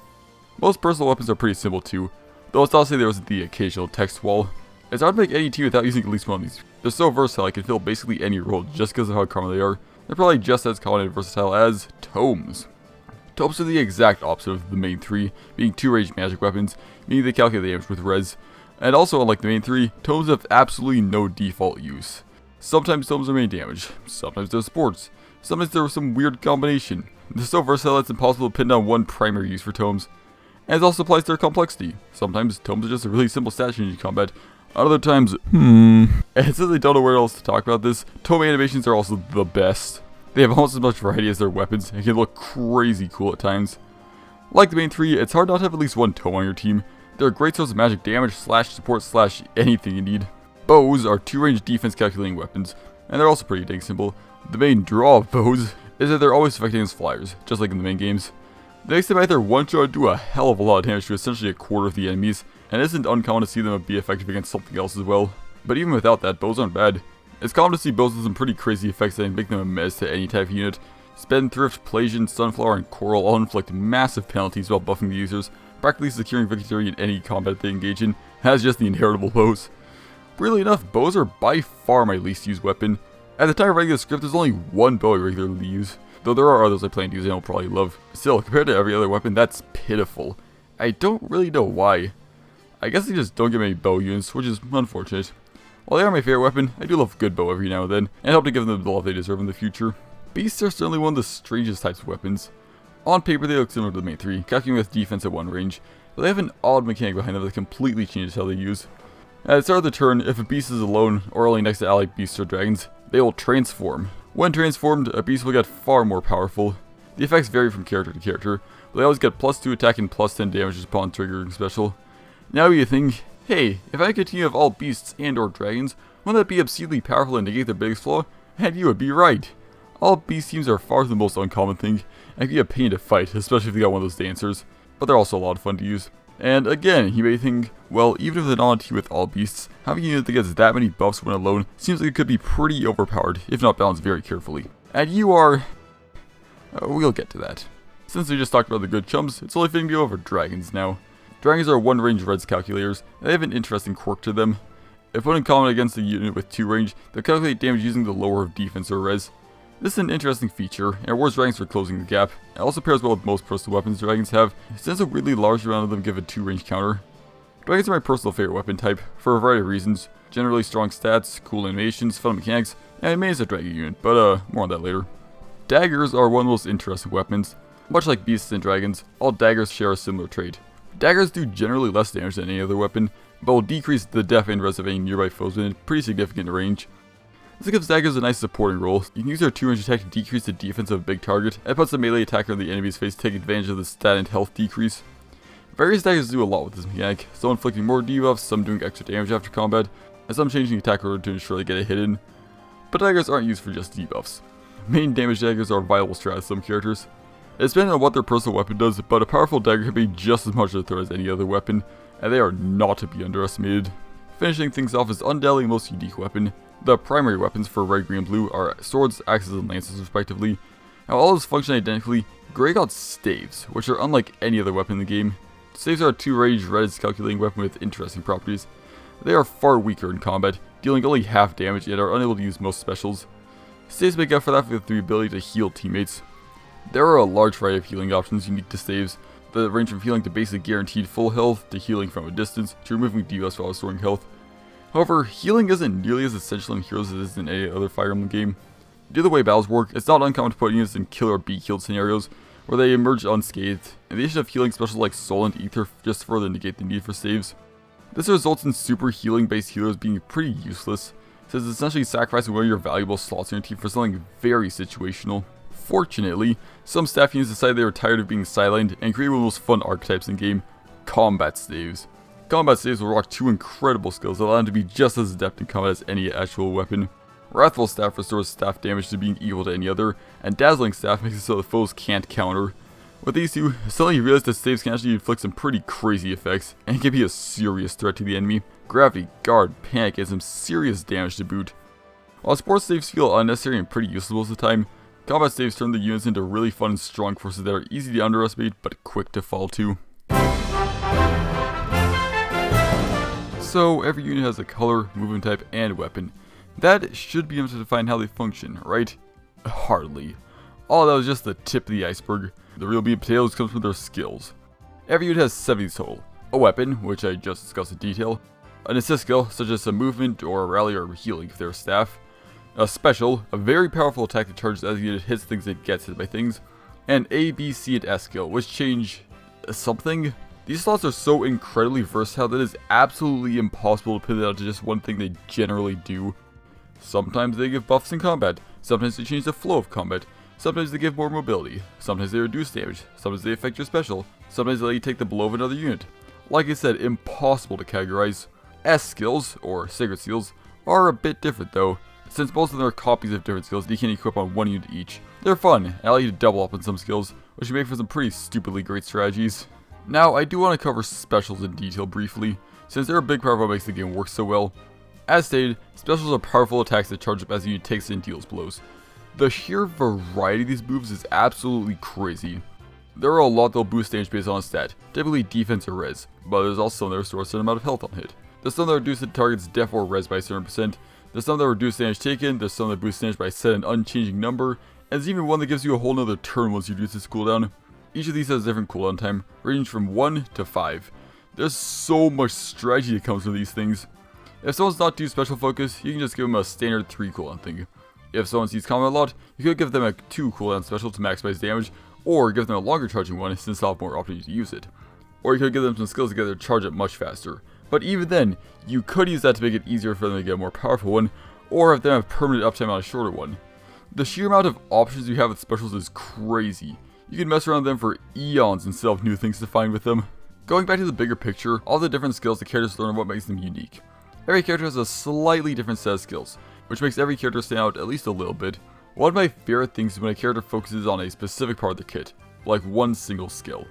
Most personal weapons are pretty simple too, though it's not to say there wasn't the occasional text wall. It's hard to make any team without using at least one of these. They're so versatile I can fill basically any role just because of how common they are. They're probably just as common and versatile as tomes. Tomes are the exact opposite of the main 3, being 2-range magic weapons, meaning they calculate damage with res. And also, unlike the main 3, tomes have absolutely no default use. Sometimes tomes are main damage, sometimes they're sports, sometimes they're some weird combination. They're so versatile it's impossible to pin down one primary use for tomes. And it also applies to their complexity. Sometimes tomes are just a really simple stat change in combat, other times, and since I don't know where else to talk about this, tome animations are also the best. They have almost as much variety as their weapons, and can look crazy cool at times. Like the main 3, it's hard not to have at least one tome on your team. They're a great source of magic damage, slash support, slash anything you need. Bows are 2-range defense calculating weapons, and they're also pretty dang simple. The main draw of bows is that they're always effective against flyers, just like in the main games. They makes them either one-shot or do a hell of a lot of damage to essentially a quarter of the enemies, and it isn't uncommon to see them be effective against something else as well. But even without that, bows aren't bad. It's common to see bows with some pretty crazy effects that make them a mess to any type of unit. Spendthrift, Plagian, Sunflower, and Coral all inflict massive penalties while buffing the users, practically securing victory in any combat they engage in, as just the inheritable bows. Weirdly enough, bows are by far my least used weapon. At the time of writing the script, there's only one bow I regularly use, though there are others I plan to use and I'll probably love. Still, compared to every other weapon, that's pitiful. I don't really know why. I guess they just don't get many bow units, which is unfortunate. While they are my favorite weapon, I do love a good bow every now and then, and hope to give them the love they deserve in the future. Beasts are certainly one of the strangest types of weapons. On paper they look similar to the main 3, calculating with defense at one range, but they have an odd mechanic behind them that completely changes how they use. At the start of the turn, if a beast is alone, or only next to allied beasts or dragons, they will transform. When transformed, a beast will get far more powerful. The effects vary from character to character, but they always get +2 attack and +10 damage upon triggering special. Now you think, hey, if I could team of all beasts and or dragons, wouldn't that be obscenely powerful and negate their biggest flaw? And you would be right. All beast teams are far the most uncommon thing, and can be a pain to fight, especially if you got one of those dancers, but they're also a lot of fun to use. And again, you may think, well, even if they're not on team with all beasts, having a unit that gets that many buffs when alone seems like it could be pretty overpowered, if not balanced very carefully. And you are... we'll get to that. Since we just talked about the good chums, it's only fitting to go over dragons now. Dragons are one-range res calculators, and they have an interesting quirk to them. If put in common against a unit with 2 range, they'll calculate damage using the lower of defense or res. This is an interesting feature, and rewards dragons for closing the gap. It also pairs well with most personal weapons dragons have, since a weirdly large amount of them give a 2-range counter. Dragons are my personal favorite weapon type, for a variety of reasons. Generally strong stats, cool animations, fun mechanics, and main is a dragon unit, but more on that later. Daggers are one of the most interesting weapons. Much like beasts and dragons, all daggers share a similar trait. Daggers do generally less damage than any other weapon, but will decrease the def and res of any nearby foes within pretty significant range. This gives daggers a nice supporting role. You can use their 2-range attack to decrease the defense of a big target, and puts the melee attacker in the enemy's face to take advantage of the stat and health decrease. Various daggers do a lot with this mechanic, some inflicting more debuffs, some doing extra damage after combat, and some changing attack order to ensure they get a hit in. But daggers aren't used for just debuffs. Main damage daggers are a viable strat of some characters. It's depending on what their personal weapon does, but a powerful dagger can be just as much of a threat as any other weapon, and they are not to be underestimated. Finishing things off is undoubtedly the most unique weapon. The primary weapons for red, green, and blue are swords, axes, and lances respectively. Now all those function identically. Grey got staves, which are unlike any other weapon in the game. Staves are a 2-range Reddit's calculating weapon with interesting properties. They are far weaker in combat, dealing only half damage and are unable to use most specials. Staves make up for that with the ability to heal teammates. There are a large variety of healing options unique to staves that range from healing to basically guaranteed full health, to healing from a distance, to removing debuffs while restoring health. However, healing isn't nearly as essential in Heroes as it is in any other Fire Emblem game. Due to the way battles work, it's not uncommon to put units in kill or be killed scenarios, where they emerge unscathed, and the addition of healing specials like Soul and Aether just further negate the need for saves. This results in super healing based healers being pretty useless, since it's essentially sacrificing one of your valuable slots in your team for something very situational. Fortunately, some staff units decided they were tired of being sidelined and created one of the most fun archetypes in the game, combat staves. Combat staves will rock 2 incredible skills that allow them to be just as adept in combat as any actual weapon. Wrathful Staff restores staff damage to being equal to any other, and Dazzling Staff makes it so the foes can't counter. With these two, suddenly you realize that staves can actually inflict some pretty crazy effects, and can be a serious threat to the enemy. Gravity, Guard, Panic, and some serious damage to boot. While sports staves feel unnecessary and pretty useless most of the time, combat staves turn the units into really fun and strong forces that are easy to underestimate but quick to fall to. So every unit has a color, movement type, and weapon. That should be able to define how they function, right? Hardly. All that was just the tip of the iceberg. The real meat and potatoes comes from their skills. Every unit has 70 total. A weapon, which I just discussed in detail. An assist skill, such as a movement or a rally or healing if they're a staff. A special, a very powerful attack that charges as the unit hits things and gets hit by things. And A, B, C, and S skill, which change something. These slots are so incredibly versatile that it is absolutely impossible to pin it down to just one thing they generally do. Sometimes they give buffs in combat, sometimes they change the flow of combat, sometimes they give more mobility, sometimes they reduce damage, sometimes they affect your special, sometimes they let you take the blow of another unit. Like I said, impossible to categorize. S skills, or sacred seals, are a bit different though, since most of them are copies of different skills that you can equip on one unit each. They're fun, and allow you to double up on some skills, which can make for some pretty stupidly great strategies. Now, I do want to cover specials in detail briefly, since they're a big part of what makes the game work so well. As stated, specials are powerful attacks that charge up as the unit takes and deals blows. The sheer variety of these moves is absolutely crazy. There are a lot that will boost damage based on a stat, typically defense or res, but there's also some that restore a certain amount of health on hit. There's some that reduce the target's def or res by a certain percent, there's some that reduce damage taken, there's some that boost damage by a set and unchanging number, and there's even one that gives you a whole nother turn once you reduce its cooldown. Each of these has a different cooldown time, ranging from 1 to 5. There's so much strategy that comes from these things. If someone's not too special focused, you can just give them a standard 3 cooldown thing. If someone sees combat a lot, you could give them a 2 cooldown special to maximize damage, or give them a longer charging one since they'll have more opportunity to use it. Or you could give them some skills together to charge it much faster. But even then, you could use that to make it easier for them to get a more powerful one, or have them have permanent uptime on a shorter one. The sheer amount of options you have with specials is crazy. You can mess around with them for eons and still have new things to find with them. Going back to the bigger picture, all the different skills the characters learn are what makes them unique. Every character has a slightly different set of skills, which makes every character stand out at least a little bit. One of my favorite things is when a character focuses on a specific part of their kit, like one single skill.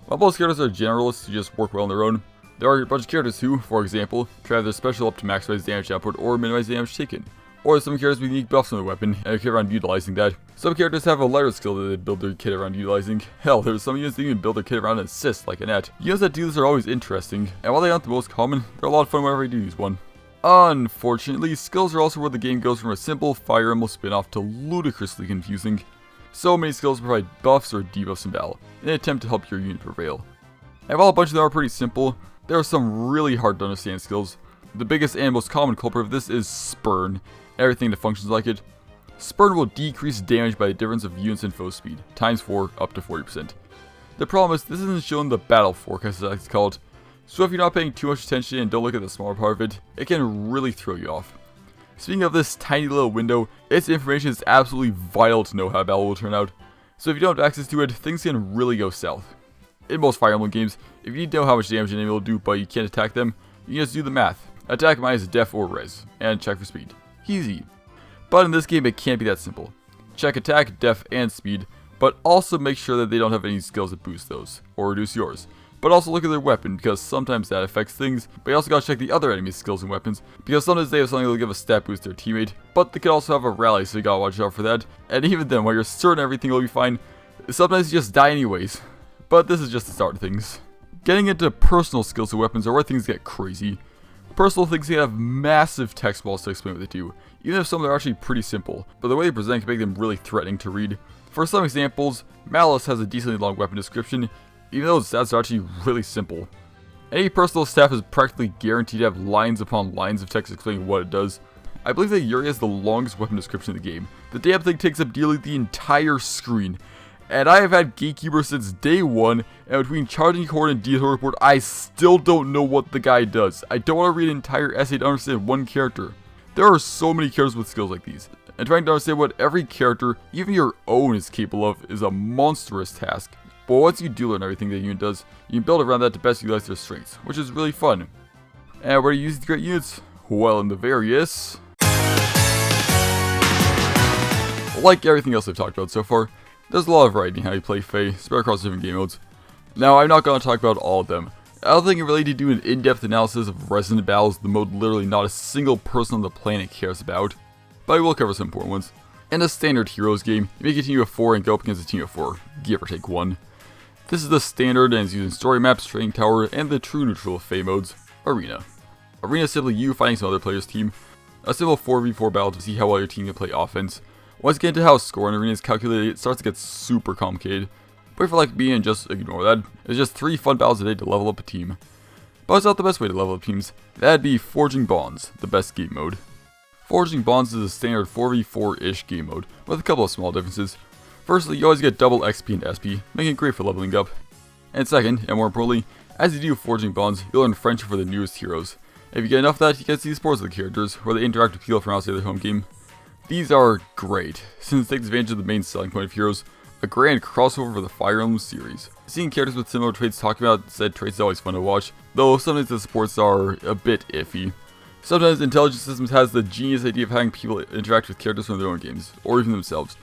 While most characters are generalists who just work well on their own, there are a bunch of characters who, for example, try their special up to maximize damage output or minimize damage taken. Or some characters with unique buffs on their weapon, and a kit around utilizing that. Some characters have a lighter skill that they build their kit around utilizing. Hell, there's some units that even build their kit around an assist, like an Net. Units that do this are always interesting, and while they aren't the most common, they're a lot of fun whenever you do use one. Unfortunately, skills are also where the game goes from a simple Fire Emblem spin-off to ludicrously confusing. So many skills provide buffs or debuffs in battle, in an attempt to help your unit prevail. And while a bunch of them are pretty simple, there are some really hard to understand skills. The biggest and most common culprit of this is Spurn, everything that functions like it. Spurn will decrease damage by the difference of units and foe speed, times 4 up to 40%. The problem is this isn't shown in the battle forecast as it's called, so if you're not paying too much attention and don't look at the smaller part of it, it can really throw you off. Speaking of this tiny little window, its information is absolutely vital to know how a battle will turn out, so if you don't have access to it, things can really go south. In most Fire Emblem games, if you know how much damage an enemy will do but you can't attack them, you just do the math. Attack minus def or res, and check for speed. Easy. But in this game it can't be that simple. Check attack, def, and speed, but also make sure that they don't have any skills that boost those, or reduce yours. But also look at their weapon, because sometimes that affects things, but you also gotta check the other enemy's skills and weapons, because sometimes they have something that'll give a stat boost to their teammate, but they could also have a rally, so you gotta watch out for that. And even then, while you're certain everything will be fine, sometimes you just die anyways. But this is just the start of things. Getting into personal skills and weapons are where things get crazy. Personal things can have massive text balls to explain what they do, even if some of them are actually pretty simple, but the way they present can make them really threatening to read. For some examples, Malice has a decently long weapon description, even though its stats are actually really simple. Any personal staff is practically guaranteed to have lines upon lines of text explaining what it does. I believe that Yuri has the longest weapon description in the game. The damn thing takes up nearly the entire screen. And I have had Gatekeeper since day one, and between Charging Horde and Detail Report, I still don't know what the guy does. I don't want to read an entire essay to understand one character. There are so many characters with skills like these, and trying to understand what every character, even your own, is capable of is a monstrous task. But once you do learn everything that a unit does, you can build around that to best utilize their strengths, which is really fun. And where do you use these great units? Well, in the various... Like everything else I've talked about so far, there's a lot of variety in how you play Fae, spread across different game modes. Now, I'm not going to talk about all of them. I don't think it really need to do an in-depth analysis of resonant battles, the mode literally not a single person on the planet cares about, but I will cover some important ones. In a standard Heroes game, you make a team of 4 and go up against a team of 4, give or take 1. This is the standard and is using story maps, training tower, and the true neutral of Fae modes, Arena. Arena is simply you fighting some other player's team, a simple 4v4 battle to see how well your team can play offense. Once you get into how score in Arena is calculated, it starts to get super complicated. But if you're like me and just ignore that, it's just 3 fun battles a day to level up a team. But it's not the best way to level up teams. That'd be Forging Bonds, the best game mode. Forging Bonds is a standard 4v4-ish game mode, with a couple of small differences. Firstly, you always get double XP and SP, making it great for leveling up. And second, and more importantly, as you do Forging Bonds, you'll learn friendship for the newest heroes. If you get enough of that, you get to see sports of the characters, where they interact with people from outside their home game. These are great, since it takes advantage of the main selling point of heroes, a grand crossover for the Fire Emblem series. Seeing characters with similar traits talking about said traits is always fun to watch, though sometimes the supports are a bit iffy. Sometimes Intelligence Systems has the genius idea of having people interact with characters from their own games, or even themselves.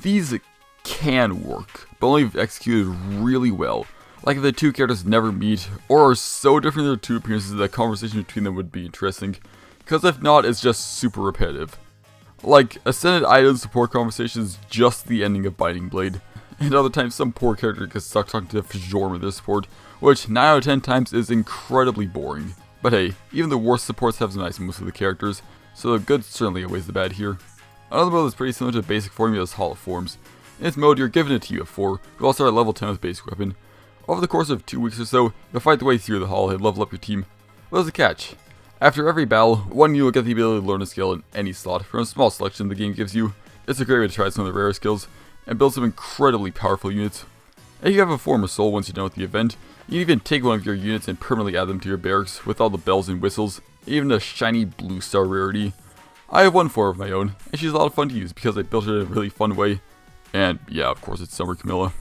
These can work, but only if executed really well. Like if the two characters never meet, or are so different in their two appearances that conversation between them would be interesting, because if not, it's just super repetitive. Like, Ascended Idol support conversations just the ending of Binding Blade, and other times some poor character gets stuck talking to Fjorm with their support, which 9 out of 10 times is incredibly boring. But hey, even the worst supports have some nice moves with the characters, so the good certainly outweighs the bad here. Another mode that's pretty similar to the basic formula is Hall of Forms. In this mode, you're given a team of 4, who all start at level 10 with basic weapon. Over the course of 2 weeks or so, you'll fight the way through the hall and level up your team. But there's a catch. After every battle, one you will get the ability to learn a skill in any slot from a small selection the game gives you. It's a great way to try some of the rarer skills, and build some incredibly powerful units. If you have a form of soul once you're done with the event, you can even take one of your units and permanently add them to your barracks with all the bells and whistles, even a shiny blue star rarity. I have one form of my own, and she's a lot of fun to use because I built it in a really fun way. And yeah, of course it's Summer Camilla.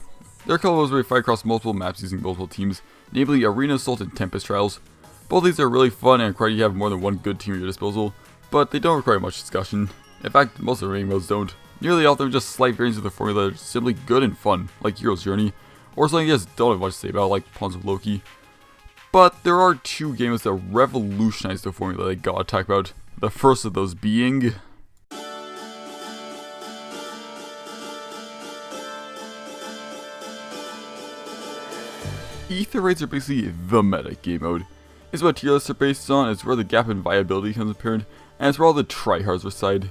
There are a couple of ways where you fight across multiple maps using multiple teams, namely Arena Assault and Tempest Trials. Both of these are really fun and require you to have more than one good team at your disposal, but they don't require much discussion. In fact, most of the remaining modes don't. Nearly all of them are just slight variants of the formula that are simply good and fun, like Hero's Journey, or something you just don't have much to say about, like Pawns of Loki. But there are 2 games that revolutionized the formula that I gotta talk about. The first of those being... Aether Raids are basically the meta game mode. It's what tier lists are based on, it's where the gap in viability becomes apparent, and it's where all the tryhards reside.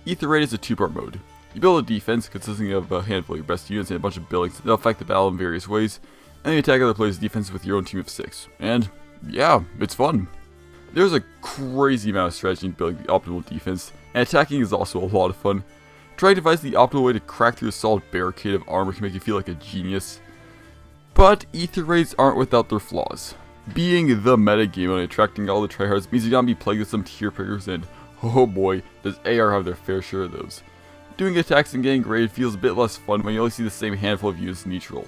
Aether Raid is a 2-part mode. You build a defense consisting of a handful of your best units and a bunch of buildings that affect the battle in various ways, and then you attack other players' defenses with your own team of 6. And yeah, it's fun. There's a crazy amount of strategy in building the optimal defense, and attacking is also a lot of fun. Trying to devise the optimal way to crack through a solid barricade of armor can make you feel like a genius. But Aether Raids aren't without their flaws. Being the meta game and attracting all the tryhards means you gotta be plagued with some tier pickers, and oh boy, does AR have their fair share of those. Doing attacks and getting graded feels a bit less fun when you only see the same handful of units neutral.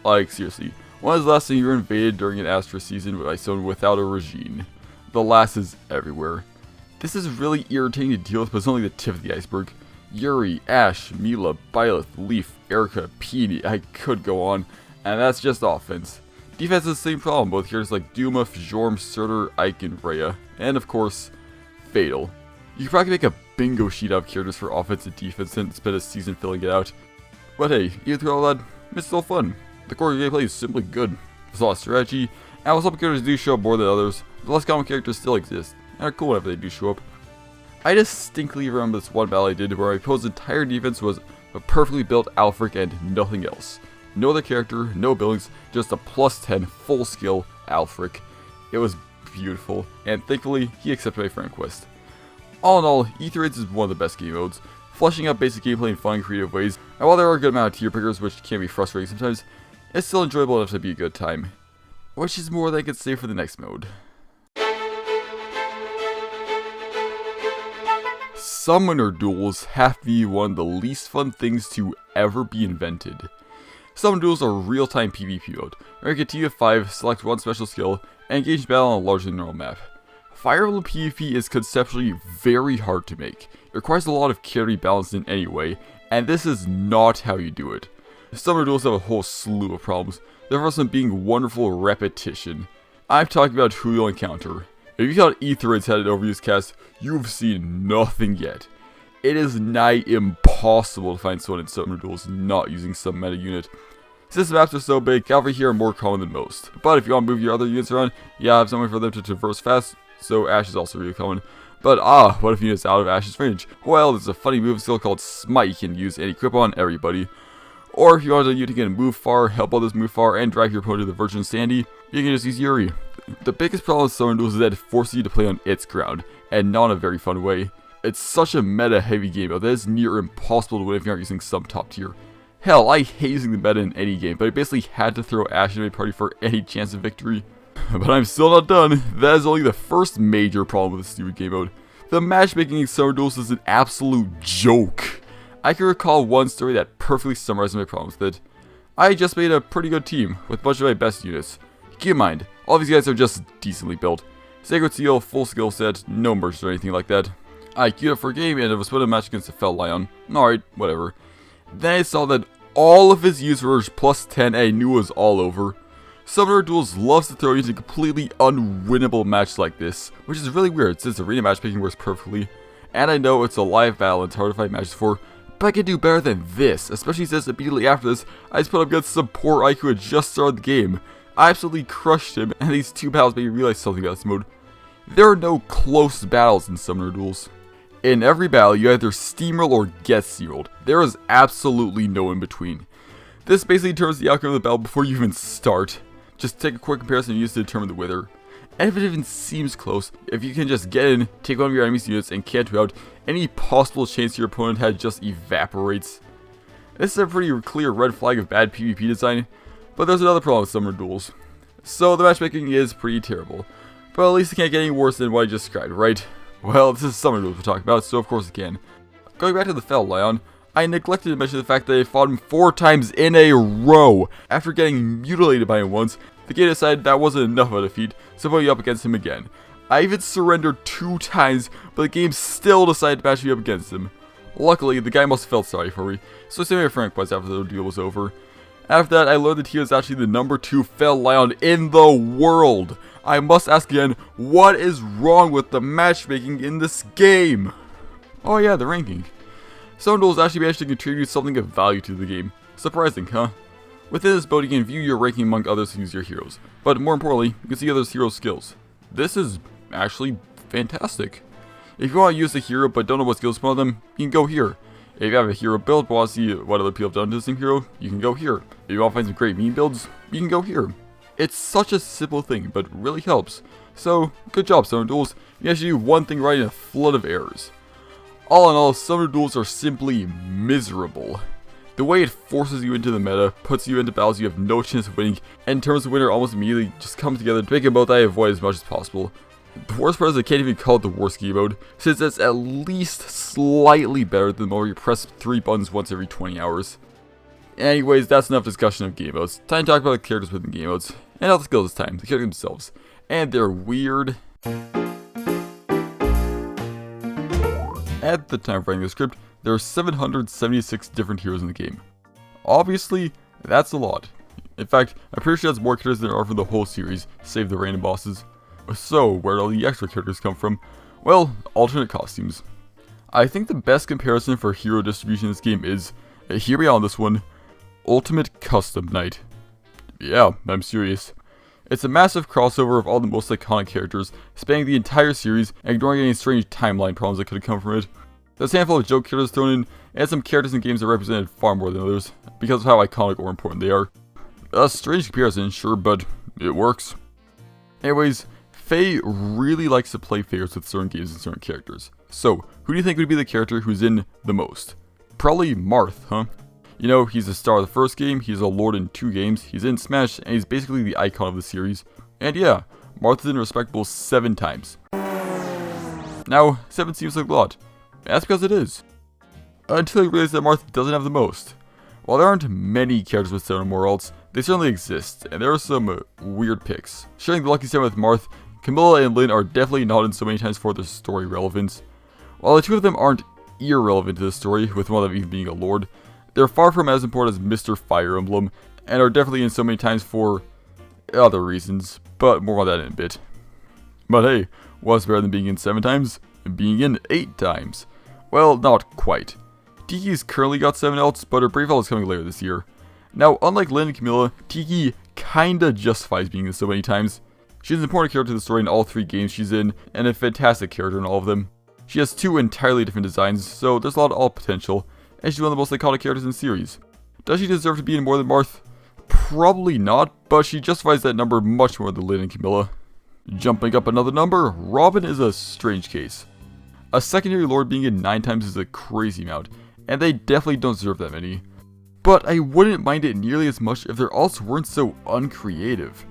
Like, seriously, when was the last time you were invaded during an Astra season by someone without a regime? The last is everywhere. This is really irritating to deal with, but it's only the tip of the iceberg. Yuri, Ashe, Mila, Byleth, Leaf, Erica, Petey, I could go on, and that's just offense. Defense is the same problem, both characters like Duma, Fjorm, Surtur, Ike, and Rhea, and of course, Fatal. You could probably make a bingo sheet of characters for offense and defense and spend a season filling it out. But hey, even through all that, it's still fun. The core gameplay is simply good. There's a lot of strategy, and while some characters do show up more than others, the less common characters still exist, and are cool whenever they do show up. I distinctly remember this one battle I did where my opponent's entire defense was a perfectly built Alfric and nothing else. No other character, no buildings, just a plus 10 full skill Alfric. It was beautiful, and thankfully he accepted my friend quest. All in all, Aether Raids is one of the best game modes, fleshing out basic gameplay in fun and creative ways, and while there are a good amount of tier pickers which can be frustrating sometimes, it's still enjoyable enough to be a good time. Which is more than I could say for the next mode. Summoner duels have to be one of the least fun things to ever be invented. Summoner duels are real-time PvP mode, where you get a team of 5, select one special skill, and engage in battle on a largely normal map. Fire Emblem PvP is conceptually very hard to make. It requires a lot of carry balance in any way, and this is not how you do it. Summoner duels have a whole slew of problems, the first one being wonderful repetition. I'm talking about who you'll encounter. If you thought Aether Raids had an overused cast, you've seen nothing yet. It is nigh impossible to find someone in Summoner duels not using some meta unit. Since the maps are so big, cavalry here are more common than most. But if you want to move your other units around, you have somewhere for them to traverse fast, so Ashe is also really common. But what if units out of Ashe's range? Well, there's a funny move skill called Smite you can use and equip on everybody. Or if you want a unit to get move far, help others move far, and drive your opponent to the Virgin Sandy, you can just use Yuri. The biggest problem with Summoner duels is that it forces you to play on its ground, and not in a very fun way. It's such a meta heavy game that it's near impossible to win if you aren't using some top tier. Hell, I hate using the meta in any game, but I basically had to throw Ashe in my party for any chance of victory. But I'm still not done. That is only the first major problem with this stupid game mode. The matchmaking in Summoner duels is an absolute joke. I can recall one story that perfectly summarizes my problems with it. I just made a pretty good team, with a bunch of my best units. Keep in mind, all these guys are just decently built. Sacred Seal, full skill set, no merchants or anything like that. I queued up for a game and it was put a match against a Fel Lion. Alright, whatever. Then I saw that all of his units were plus 10 and I knew it was all over. Summoner duels loves to throw you into completely unwinnable matches like this, which is really weird since arena matchmaking works perfectly. And I know it's a live battle and it's hard to find matches for, but I can do better than this, especially since immediately after this, I just put up against some poor Ike who had just started the game. I absolutely crushed him, and these two battles made me realize something about this mode. There are no close battles in Summoner duels. In every battle, you either steamroll or get steamrolled. There is absolutely no in between. This basically determines the outcome of the battle before you even start. Just take a quick comparison and use it to determine the winner. And if it even seems close, if you can just get in, take one of your enemy's units, and can't out, any possible chance your opponent had just evaporates. This is a pretty clear red flag of bad PvP design, but there's another problem with Summoner duels. So the matchmaking is pretty terrible, but at least it can't get any worse than what I just described, right? Well, this is Summoner duels we're talking about, so of course it can. Going back to the Fel Lion, I neglected to mention the fact that I fought him 4 times in a row. After getting mutilated by him once, the game decided that wasn't enough of a defeat, so put me up against him again. I even surrendered 2 times, but the game still decided to match me up against him. Luckily, the guy must have felt sorry for me, so I sent me a friend request after the deal was over. After that, I learned that he was actually the number 2 Fel Lion in the world. I must ask again, what is wrong with the matchmaking in this game? Oh yeah, the ranking. Summoner duels actually managed to contribute something of value to the game. Surprising, huh? Within this mode, you can view your ranking among others who use your heroes, but more importantly, you can see others' heroes' skills. This is actually fantastic. If you want to use a hero but don't know what skills to put on them, you can go here. If you have a hero build but want to see what other people have done to the same hero, you can go here. If you want to find some great meme builds, you can go here. It's such a simple thing, but really helps. So, good job, Summer Duels. You actually do one thing right in a flood of errors. All in all, Summer Duels are simply miserable. The way it forces you into the meta, puts you into battles you have no chance of winning, and turns the winner almost immediately just come together to make a mode that I avoid as much as possible. The worst part is I can't even call it the worst game mode, since it's at least slightly better than the mode where you press 3 buttons once every 20 hours. Anyways, that's enough discussion of game modes. Time to talk about the characters within game modes. And not the skills this time, the characters themselves. And they're weird. At the time of writing the script, there are 776 different heroes in the game. Obviously, that's a lot. In fact, I'm pretty sure that's more characters than there are for the whole series, save the random bosses. So, where do all the extra characters come from? Well, alternate costumes. I think the best comparison for hero distribution in this game is, hear me on this one, Ultimate Custom Night. Yeah, I'm serious. It's a massive crossover of all the most iconic characters, spanning the entire series, and ignoring any strange timeline problems that could have come from it. There's a handful of joke characters thrown in, and some characters in games that represented far more than others, because of how iconic or important they are. A strange comparison, sure, but it works. Anyways, Faye really likes to play favorites with certain games and certain characters. So, who do you think would be the character who's in the most? Probably Marth, huh? You know, he's the star of the first game, he's a lord in 2 games, he's in Smash, and he's basically the icon of the series. And yeah, Marth is in a respectable 7 times. Now, 7 seems like a lot. That's because it is. Until you realize that Marth doesn't have the most. While there aren't many characters with 7 or more alts, they certainly exist, and there are some weird picks. Sharing the lucky 7 with Marth, Camilla and Lynn are definitely not in so many times for their story relevance. While the 2 of them aren't irrelevant to the story, with one of them even being a lord, they're far from as important as Mr. Fire Emblem, and are definitely in so many times for other reasons, but more on that in a bit. But hey, what's better than being in 7 times? Being in 8 times. Well, not quite. Tiki's currently got 7 alts, but her Brave Alt is coming later this year. Now, unlike Lynn and Camilla, Tiki kinda justifies being in so many times. She's an important character to the story in all 3 games she's in, and a fantastic character in all of them. She has 2 entirely different designs, so there's a lot of alt potential, and she's one of the most iconic characters in the series. Does she deserve to be in more than Marth? Probably not, but she justifies that number much more than Lynn and Camilla. Jumping up another number, Robin is a strange case. A secondary lord being in 9 times is a crazy amount, and they definitely don't deserve that many. But I wouldn't mind it nearly as much if their alts weren't so uncreative.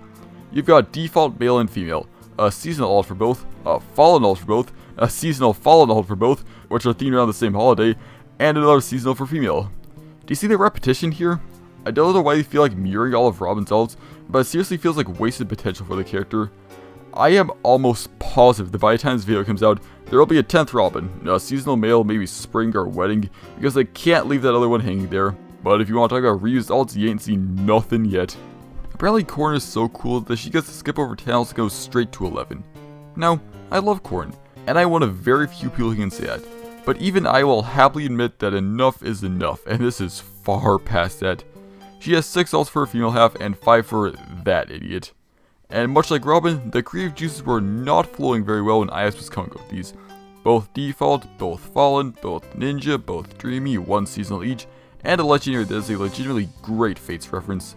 You've got default male and female, a seasonal alt for both, a fallen alt for both, a seasonal fallen alt for both, which are themed around the same holiday, and another seasonal for female. Do you see the repetition here? I don't know why you feel like mirroring all of Robin's alts, but it seriously feels like wasted potential for the character. I am almost positive that by the time this video comes out, there will be a 10th Robin, a seasonal male, maybe spring or wedding, because they can't leave that other one hanging there. But if you want to talk about reused alts, you ain't seen nothing yet. Apparently Corn is so cool that she gets to skip over 10 alts and go straight to 11. Now, I love Corn, and I'm one of very few people who can say that. But even I will happily admit that enough is enough, and this is far past that. She has 6 alts for her female half and 5 for that idiot. And much like Robin, the creative juices were not flowing very well when IS was coming with these. Both default, both fallen, both ninja, both dreamy, 1 seasonal each, and a legendary that is a legitimately great Fates reference.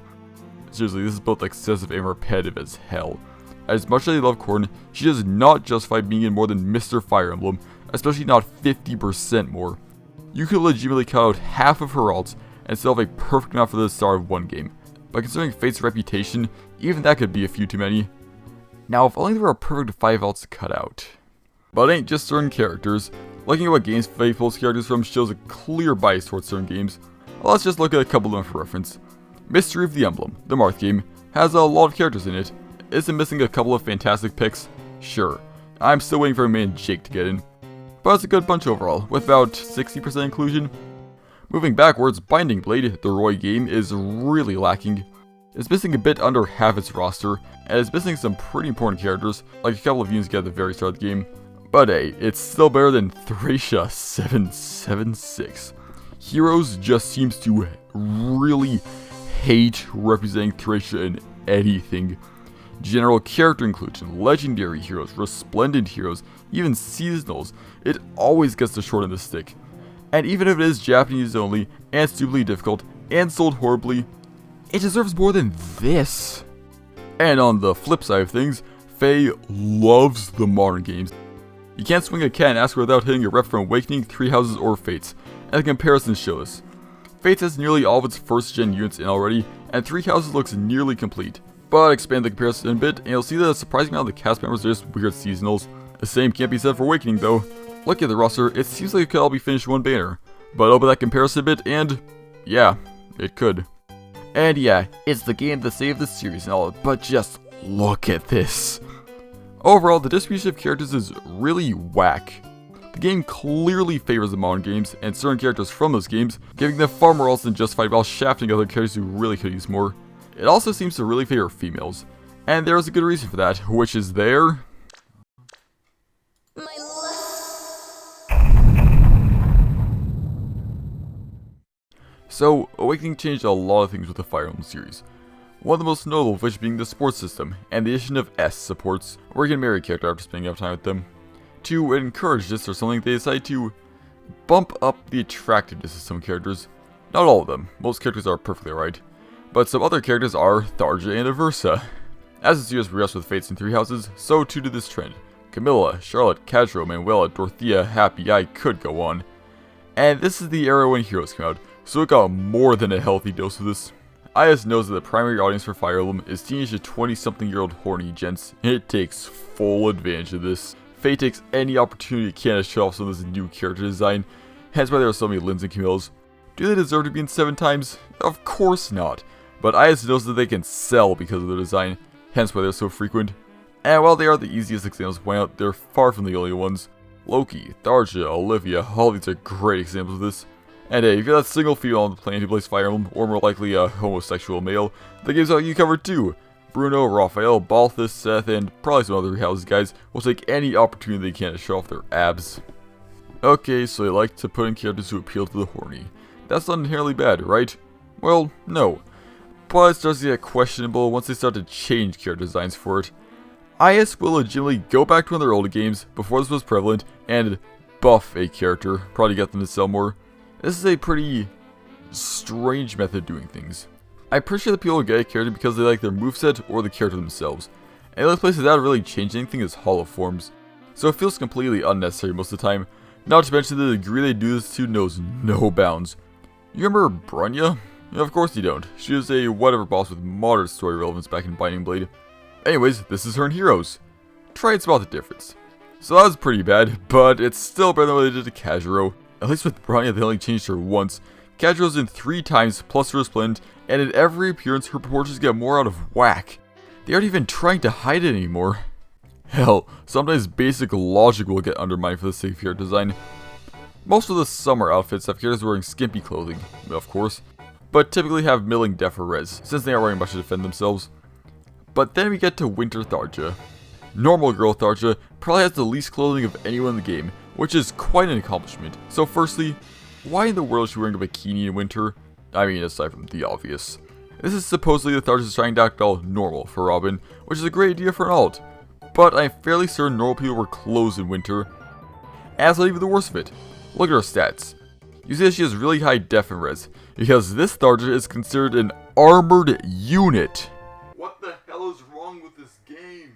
Seriously, this is both excessive and repetitive as hell. As much as I love Corn, she does not justify being in more than Mr. Fire Emblem, especially not 50% more. You could legitimately cut out half of her alts and still have a perfect amount for the star of 1 game. But considering Fate's reputation, even that could be a few too many. Now, if only there were a perfect 5 alts to cut out. But it ain't just certain characters. Looking at what games Faye pulls characters from shows a clear bias towards certain games. Well, let's just look at a couple of them for reference. Mystery of the Emblem, the Marth game, has a lot of characters in it. Is it missing a couple of fantastic picks? Sure. I'm still waiting for my man Jake to get in. But it's a good bunch overall, with about 60% inclusion. Moving backwards, Binding Blade, the Roy game, is really lacking. It's missing a bit under half its roster, and it's missing some pretty important characters, like a couple of units get at the very start of the game. But hey, it's still better than Thracia 776. Heroes just seems to really hate representing Thracia in anything. General character inclusion, legendary heroes, resplendent heroes, even seasonals, it always gets the short end of the stick. And even if it is Japanese only, and stupidly difficult, and sold horribly, it deserves more than this. And on the flip side of things, Faye loves the modern games. You can't swing a cat and ask her without hitting a rep from Awakening, Three Houses, or Fates, and the comparisons show us. Fates has nearly all of its first gen units in already, and Three Houses looks nearly complete. But expand the comparison a bit, and you'll see that a surprising amount of the cast members are just weird seasonals. The same can't be said for Awakening though. Looking at the roster, it seems like it could all be finished in one banner. But open that comparison a bit, and yeah, it could. And yeah, it's the game that saved the series and all, but just look at this. Overall, the distribution of characters is really whack. The game clearly favors the modern games, and certain characters from those games, giving them far more else than justified while shafting other characters who really could use more. It also seems to really favor females, and there is a good reason for that, which is their... So, Awakening changed a lot of things with the Fire Emblem series. One of the most notable of which being the sports system, and the addition of S supports, where you can marry a character after spending enough time with them. To encourage this or something, they decided to bump up the attractiveness of some characters. Not all of them, most characters are perfectly alright, but some other characters are Tharja and Aversa. As the series progressed with Fates in Three Houses, so too did this trend. Camilla, Charlotte, Kadro, Manuela, Dorothea, Happy, I could go on. And this is the era when Heroes came out, so it got more than a healthy dose of this. IS knows that the primary audience for Fire Emblem is teenage to 20-something-year-old horny gents, and it takes full advantage of this. Faye takes any opportunity it can to show off some of this new character design, hence why there are so many Lins and Camillas. Do they deserve to be in 7 times? Of course not, but IS knows that they can sell because of their design, hence why they're so frequent. And while they are the easiest examples to point out, they're far from the only ones. Loki, Tharja, Olivia, all these are great examples of this. And hey, if you're that single female on the planet who plays Fire Emblem, or more likely a homosexual male, the game's got you covered too. Bruno, Raphael, Balthus, Seth, and probably some other houses guys will take any opportunity they can to show off their abs. Okay, so they like to put in characters who appeal to the horny. That's not inherently bad, right? Well, no. But it starts to get questionable once they start to change character designs for it. IS will legitimately go back to one of their older games, before this was prevalent, and buff a character, probably get them to sell more. This is a pretty strange method of doing things. I'm pretty sure that people will get a character because they like their moveset or the character themselves. And the only place without really changing anything is hollow forms. So it feels completely unnecessary most of the time. Not to mention the degree they do this to knows no bounds. You remember Bronya? Of course you don't. She was a whatever boss with moderate story relevance back in Binding Blade. Anyways, this is her in Heroes. Try and spot the difference. So that was pretty bad, but it's still better than what they did to Kajiro. At least with Bronya they only changed her once. Kajiro's in 3 times plus her Resplendent, and in every appearance her proportions get more out of whack. They aren't even trying to hide it anymore. Hell, sometimes basic logic will get undermined for the sake of character design. Most of the summer outfits have characters wearing skimpy clothing, of course, but typically have milling def or res, since they aren't wearing much to defend themselves. But then we get to Winter Tharja. Normal girl Tharja probably has the least clothing of anyone in the game, which is quite an accomplishment. So firstly, why in the world is she wearing a bikini in winter? I mean, aside from the obvious. This is supposedly the Tharja's trying to act all normal for Robin, which is a great idea for an alt. But I'm fairly certain normal people wear clothes in winter. And that's not even the worst of it. Look at her stats. You see that she has really high def and res, because this Tharja is considered an armored unit. What the hell is wrong with this game?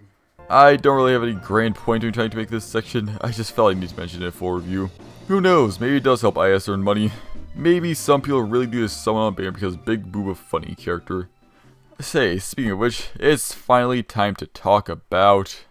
I don't really have any grand point in trying to make this section, I just felt I need to mention it in a full review. Who knows, maybe it does help IS earn money. Maybe some people really do this someone on banner because Big Boob a funny character. Say, speaking of which, it's finally time to talk about...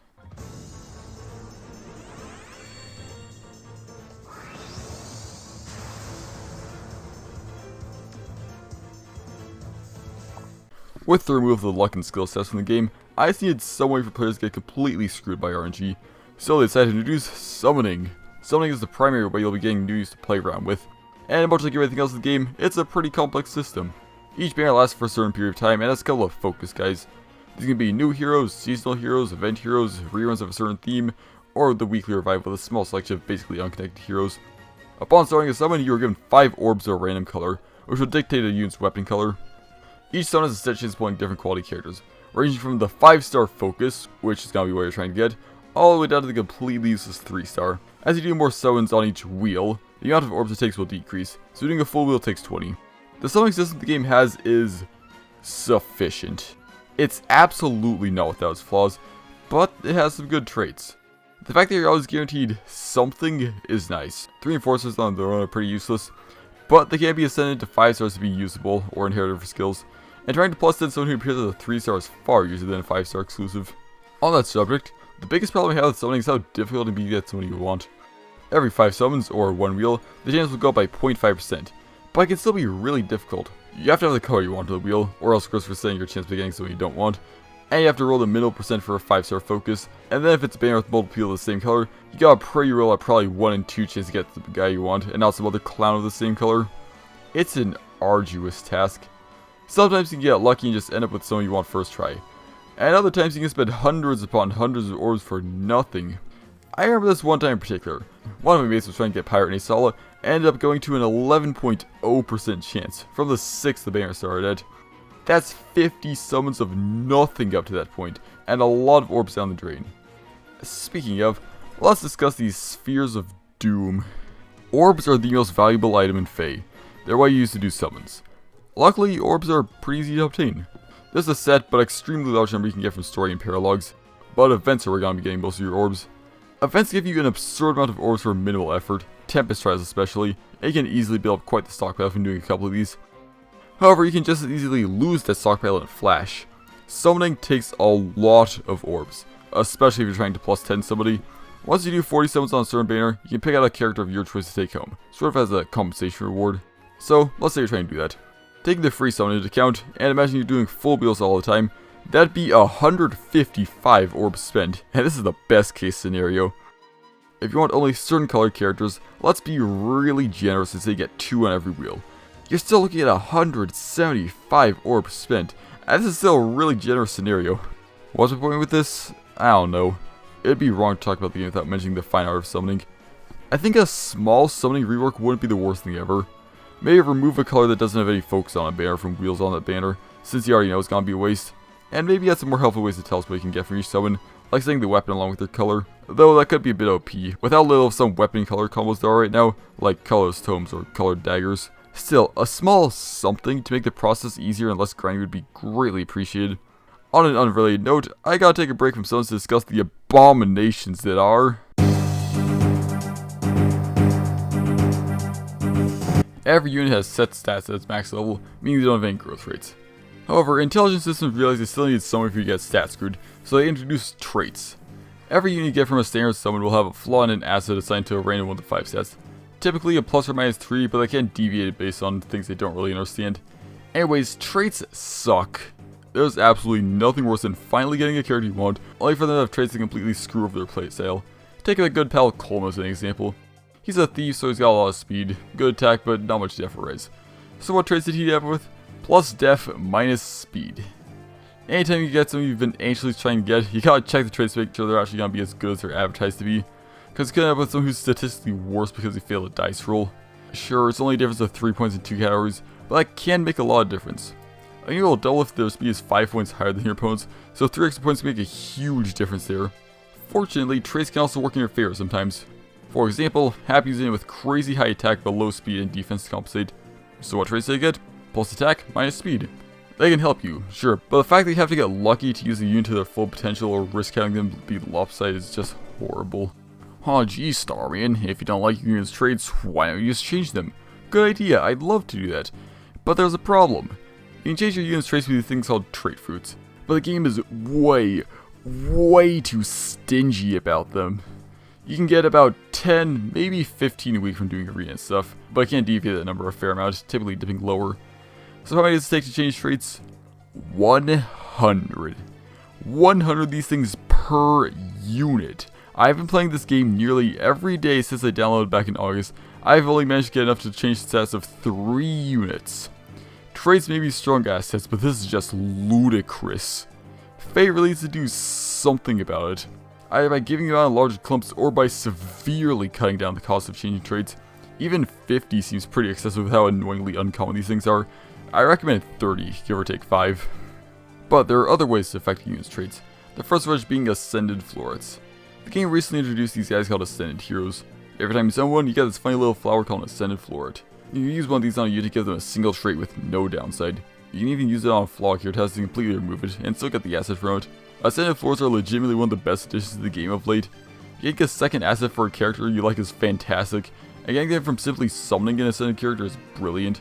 With the removal of the luck and skill sets from the game, I just needed some way for players to get completely screwed by RNG, so they decided to introduce summoning. Summoning is the primary way you'll be getting new use to play around with, and much like everything else in the game, it's a pretty complex system. Each banner lasts for a certain period of time and has a couple of focus guys. These can be new heroes, seasonal heroes, event heroes, reruns of a certain theme, or the weekly revival with a small selection of basically unconnected heroes. Upon starting a summon, you are given 5 orbs of a random color, which will dictate a unit's weapon color. Each summon has a set chance of pulling different quality characters, ranging from the 5-star focus, which is going to be what you're trying to get, all the way down to the completely useless 3-star. As you do more summons on each wheel, the amount of orbs it takes will decrease, so doing a full wheel takes 20. The summoning system the game has is sufficient. It's absolutely not without its flaws, but it has some good traits. The fact that you're always guaranteed something is nice. 3 enforcers on their own are pretty useless, but they can be ascended to 5 stars to be usable or inherited for skills, and trying to plus 10 someone who appears as a 3 star is far easier than a 5 star exclusive. On that subject, the biggest problem I have with summoning is how difficult it can be to get someone you want. Every 5 summons, or 1 wheel, the chance will go up by 0.5%, but it can still be really difficult. You have to have the color you want to the wheel, or else risk percenting your chance of getting someone you don't want, and you have to roll the minimal percent for a 5 star focus, and then if it's a banner with multiple people of the same color, you gotta pray you roll at probably 1 in 2 chance to get the guy you want, and not some other clown of the same color. It's an arduous task. Sometimes you can get lucky and just end up with someone you want first try, and other times you can spend hundreds upon hundreds of orbs for nothing. I remember this one time in particular. One of my mates was trying to get Pirate Nasala, and ended up going to an 11.0% chance from the 6th the banner started at. That's 50 summons of nothing up to that point, and a lot of orbs down the drain. Speaking of, let's discuss these Spheres of Doom. Orbs are the most valuable item in FEH. They're what you use to do summons. Luckily, orbs are pretty easy to obtain. There's a set but extremely large number you can get from story and paralogs, but events are where you're going to be getting most of your orbs. Events give you an absurd amount of orbs for minimal effort, Tempest Trials especially, and you can easily build up quite the stockpile from doing a couple of these. However, you can just as easily lose that stockpile in a flash. Summoning takes a lot of orbs, especially if you're trying to plus 10 somebody. Once you do 40 summons on a certain banner, you can pick out a character of your choice to take home, sort of as a compensation reward. So, let's say you're trying to do that. Taking the free summon into account, and imagine you're doing full builds all the time, that'd be 155 orbs spent, and this is the best case scenario. If you want only certain colored characters, let's be really generous and say you get 2 on every wheel. You're still looking at 175 orbs spent, and this is still a really generous scenario. What's my point with this? I don't know. It'd be wrong to talk about the game without mentioning the fine art of summoning. I think a small summoning rework wouldn't be the worst thing ever. Maybe remove a color that doesn't have any focus on a banner from wheels on that banner, since you already know it's gonna be a waste. And maybe add some more helpful ways to tell us what you can get from each summon, like setting the weapon along with their color, though that could be a bit OP, with how little of some weapon color combos there are right now, like colorless tomes or colored daggers. Still, a small something to make the process easier and less grindy would be greatly appreciated. On an unrelated note, I gotta take a break from summons to discuss the abominations that are... Every unit has set stats at its max level, meaning they don't have any growth rates. However, intelligence systems realize they still need someone if you get stat screwed, so they introduce traits. Every unit you get from a standard summon will have a flaw and an asset assigned to a random 1 to 5 stats. Typically a plus or minus 3, but they can deviate it based on things they don't really understand. Anyways, traits suck. There's absolutely nothing worse than finally getting a character you want, only for them to have traits that completely screw over their playstyle. Take a good pal Colm as an example. He's a thief, so he's got a lot of speed, good attack, but not much def or res. So what traits did he have with? Plus def, minus speed. Anytime you get something you've been anxiously trying to get, you gotta check the traits to make sure they're actually gonna be as good as they're advertised to be. Because you could end up with someone who's statistically worse because he failed a dice roll. Sure, it's only a difference of 3 points in 2 categories, but that can make a lot of difference. A unit will double if their speed is 5 points higher than your opponent's, so 3 extra points can make a huge difference there. Fortunately, traits can also work in your favor sometimes. For example, Happy's in with crazy high attack but low speed and defense to compensate. So what traits do they get? Plus attack, minus speed. They can help you, sure, but the fact that you have to get lucky to use a unit to their full potential or risk having them be lopsided is just horrible. Aw geez, Starman, if you don't like your unit's traits, why don't you just change them? Good idea, I'd love to do that. But there's a problem. You can change your unit's traits with these things called trait fruits, but the game is way too stingy about them. You can get about 10, maybe 15 a week from doing arena and stuff, but I can't deviate that number a fair amount, typically dipping lower. So how many does it take to change traits? 100. 100 of these things per unit. I've been playing this game nearly every day since I downloaded back in August. I've only managed to get enough to change the stats of 3 units. Traits may be strong assets, but this is just ludicrous. FEH really needs to do something about it. Either by giving you out in large clumps or by severely cutting down the cost of changing traits. Even 50 seems pretty excessive with how annoyingly uncommon these things are. I recommend 30, give or take 5. But there are other ways to affect units' traits, the first of which being Ascended Florets. The game recently introduced these guys called Ascended Heroes. Every time you summon one, you get this funny little flower called an Ascended Floret. You can use one of these on a unit to give them a single trait with no downside. You can even use it on a flaw here test to completely remove it, and still get the asset from it. Ascended floors are legitimately one of the best additions to the game of late. Getting a second asset for a character you like is fantastic, and getting them from simply summoning an ascended character is brilliant.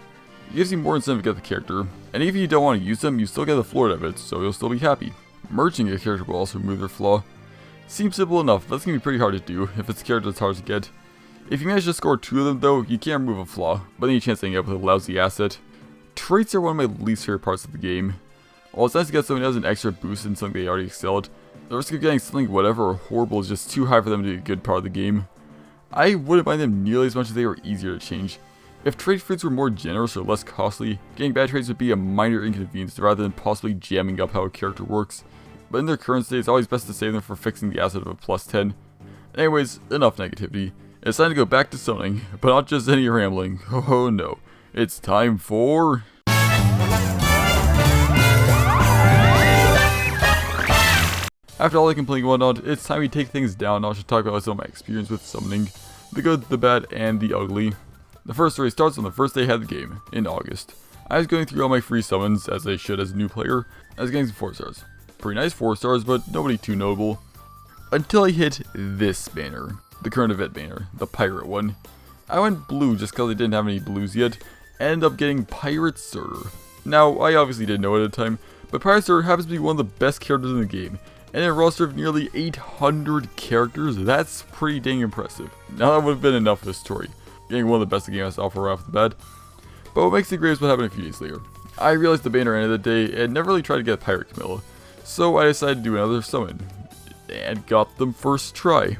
It gives you more incentive to get the character, and even if you don't want to use them, you still get the floor out of it, so you'll still be happy. Merging a character will also remove their flaw. Seems simple enough, but that's going to be pretty hard to do if it's a character that's hard to get. If you manage to score 2 of them though, you can't remove a flaw, but any chance to end up with a lousy asset. Traits are one of my least favorite parts of the game. While it's nice to get someone who has an extra boost in something they already excel at, the risk of getting something whatever or horrible is just too high for them to be a good part of the game. I wouldn't mind them nearly as much if they were easier to change. If trait fruits were more generous or less costly, getting bad traits would be a minor inconvenience rather than possibly jamming up how a character works. But in their current state, it's always best to save them for fixing the asset of a plus 10. Anyways, enough negativity. It's time to go back to summoning, but not just any rambling. Oh no. It's time for... After all the complaining and whatnot, it's time we take things down. I should talk about some of my experience with summoning. The good, the bad, and the ugly. The first story starts on the first day I had the game, in August. I was going through all my free summons, as I should as a new player. I was getting some 4 stars. Pretty nice 4 stars, but nobody too notable. Until I hit this banner. The current event banner, the pirate one. I went blue just because I didn't have any blues yet, and ended up getting Pirate Surtur. Now, I obviously didn't know it at the time, but Pirate Surtur happens to be one of the best characters in the game, and in a roster of nearly 800 characters, that's pretty dang impressive. Now that would have been enough of the story, getting one of the best the game has to offer right off the bat. But what makes it great is what happened a few days later. I realized the banner ended the day and never really tried to get Pirate Camilla, so I decided to do another summon, and got them first try.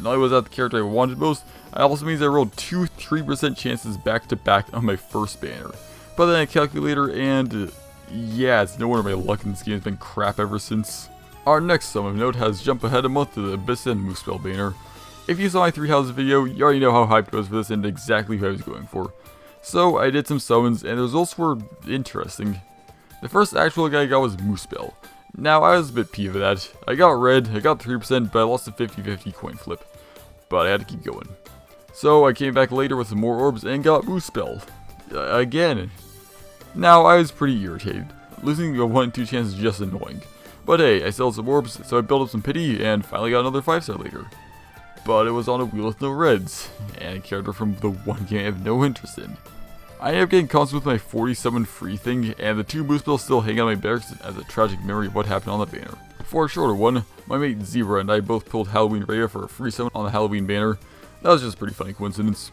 Not only was that the character I wanted most, it also means I rolled 2 3% chances back to back on my first banner. But then a calculator and yeah, it's no wonder my luck in this game has been crap ever since. Our next summon note has jump ahead a month to the Abyss and Moosespell banner. If you saw my 3 houses video, you already know how hyped I was for this and exactly who I was going for. So I did some summons and the results were interesting. The first actual guy I got was Moosespell. Now, I was a bit peeved at that. I got red, I got 3%, but I lost a 50-50 coin flip. But I had to keep going. So I came back later with some more orbs and got Moosespell. Again. Now, I was pretty irritated. Losing a 1 in 2 chance is just annoying. But hey, I still had some orbs, so I built up some pity and finally got another 5-star later. But it was on a wheel with no reds, and a character from the one game I have no interest in. I ended up getting constant with my 47 free thing, and the 2 Moosespells still hang on my barracks as a tragic memory of what happened on the banner. For a shorter one, my mate Zebra and I both pulled Halloween Raya for a free summon on the Halloween banner. That was just a pretty funny coincidence.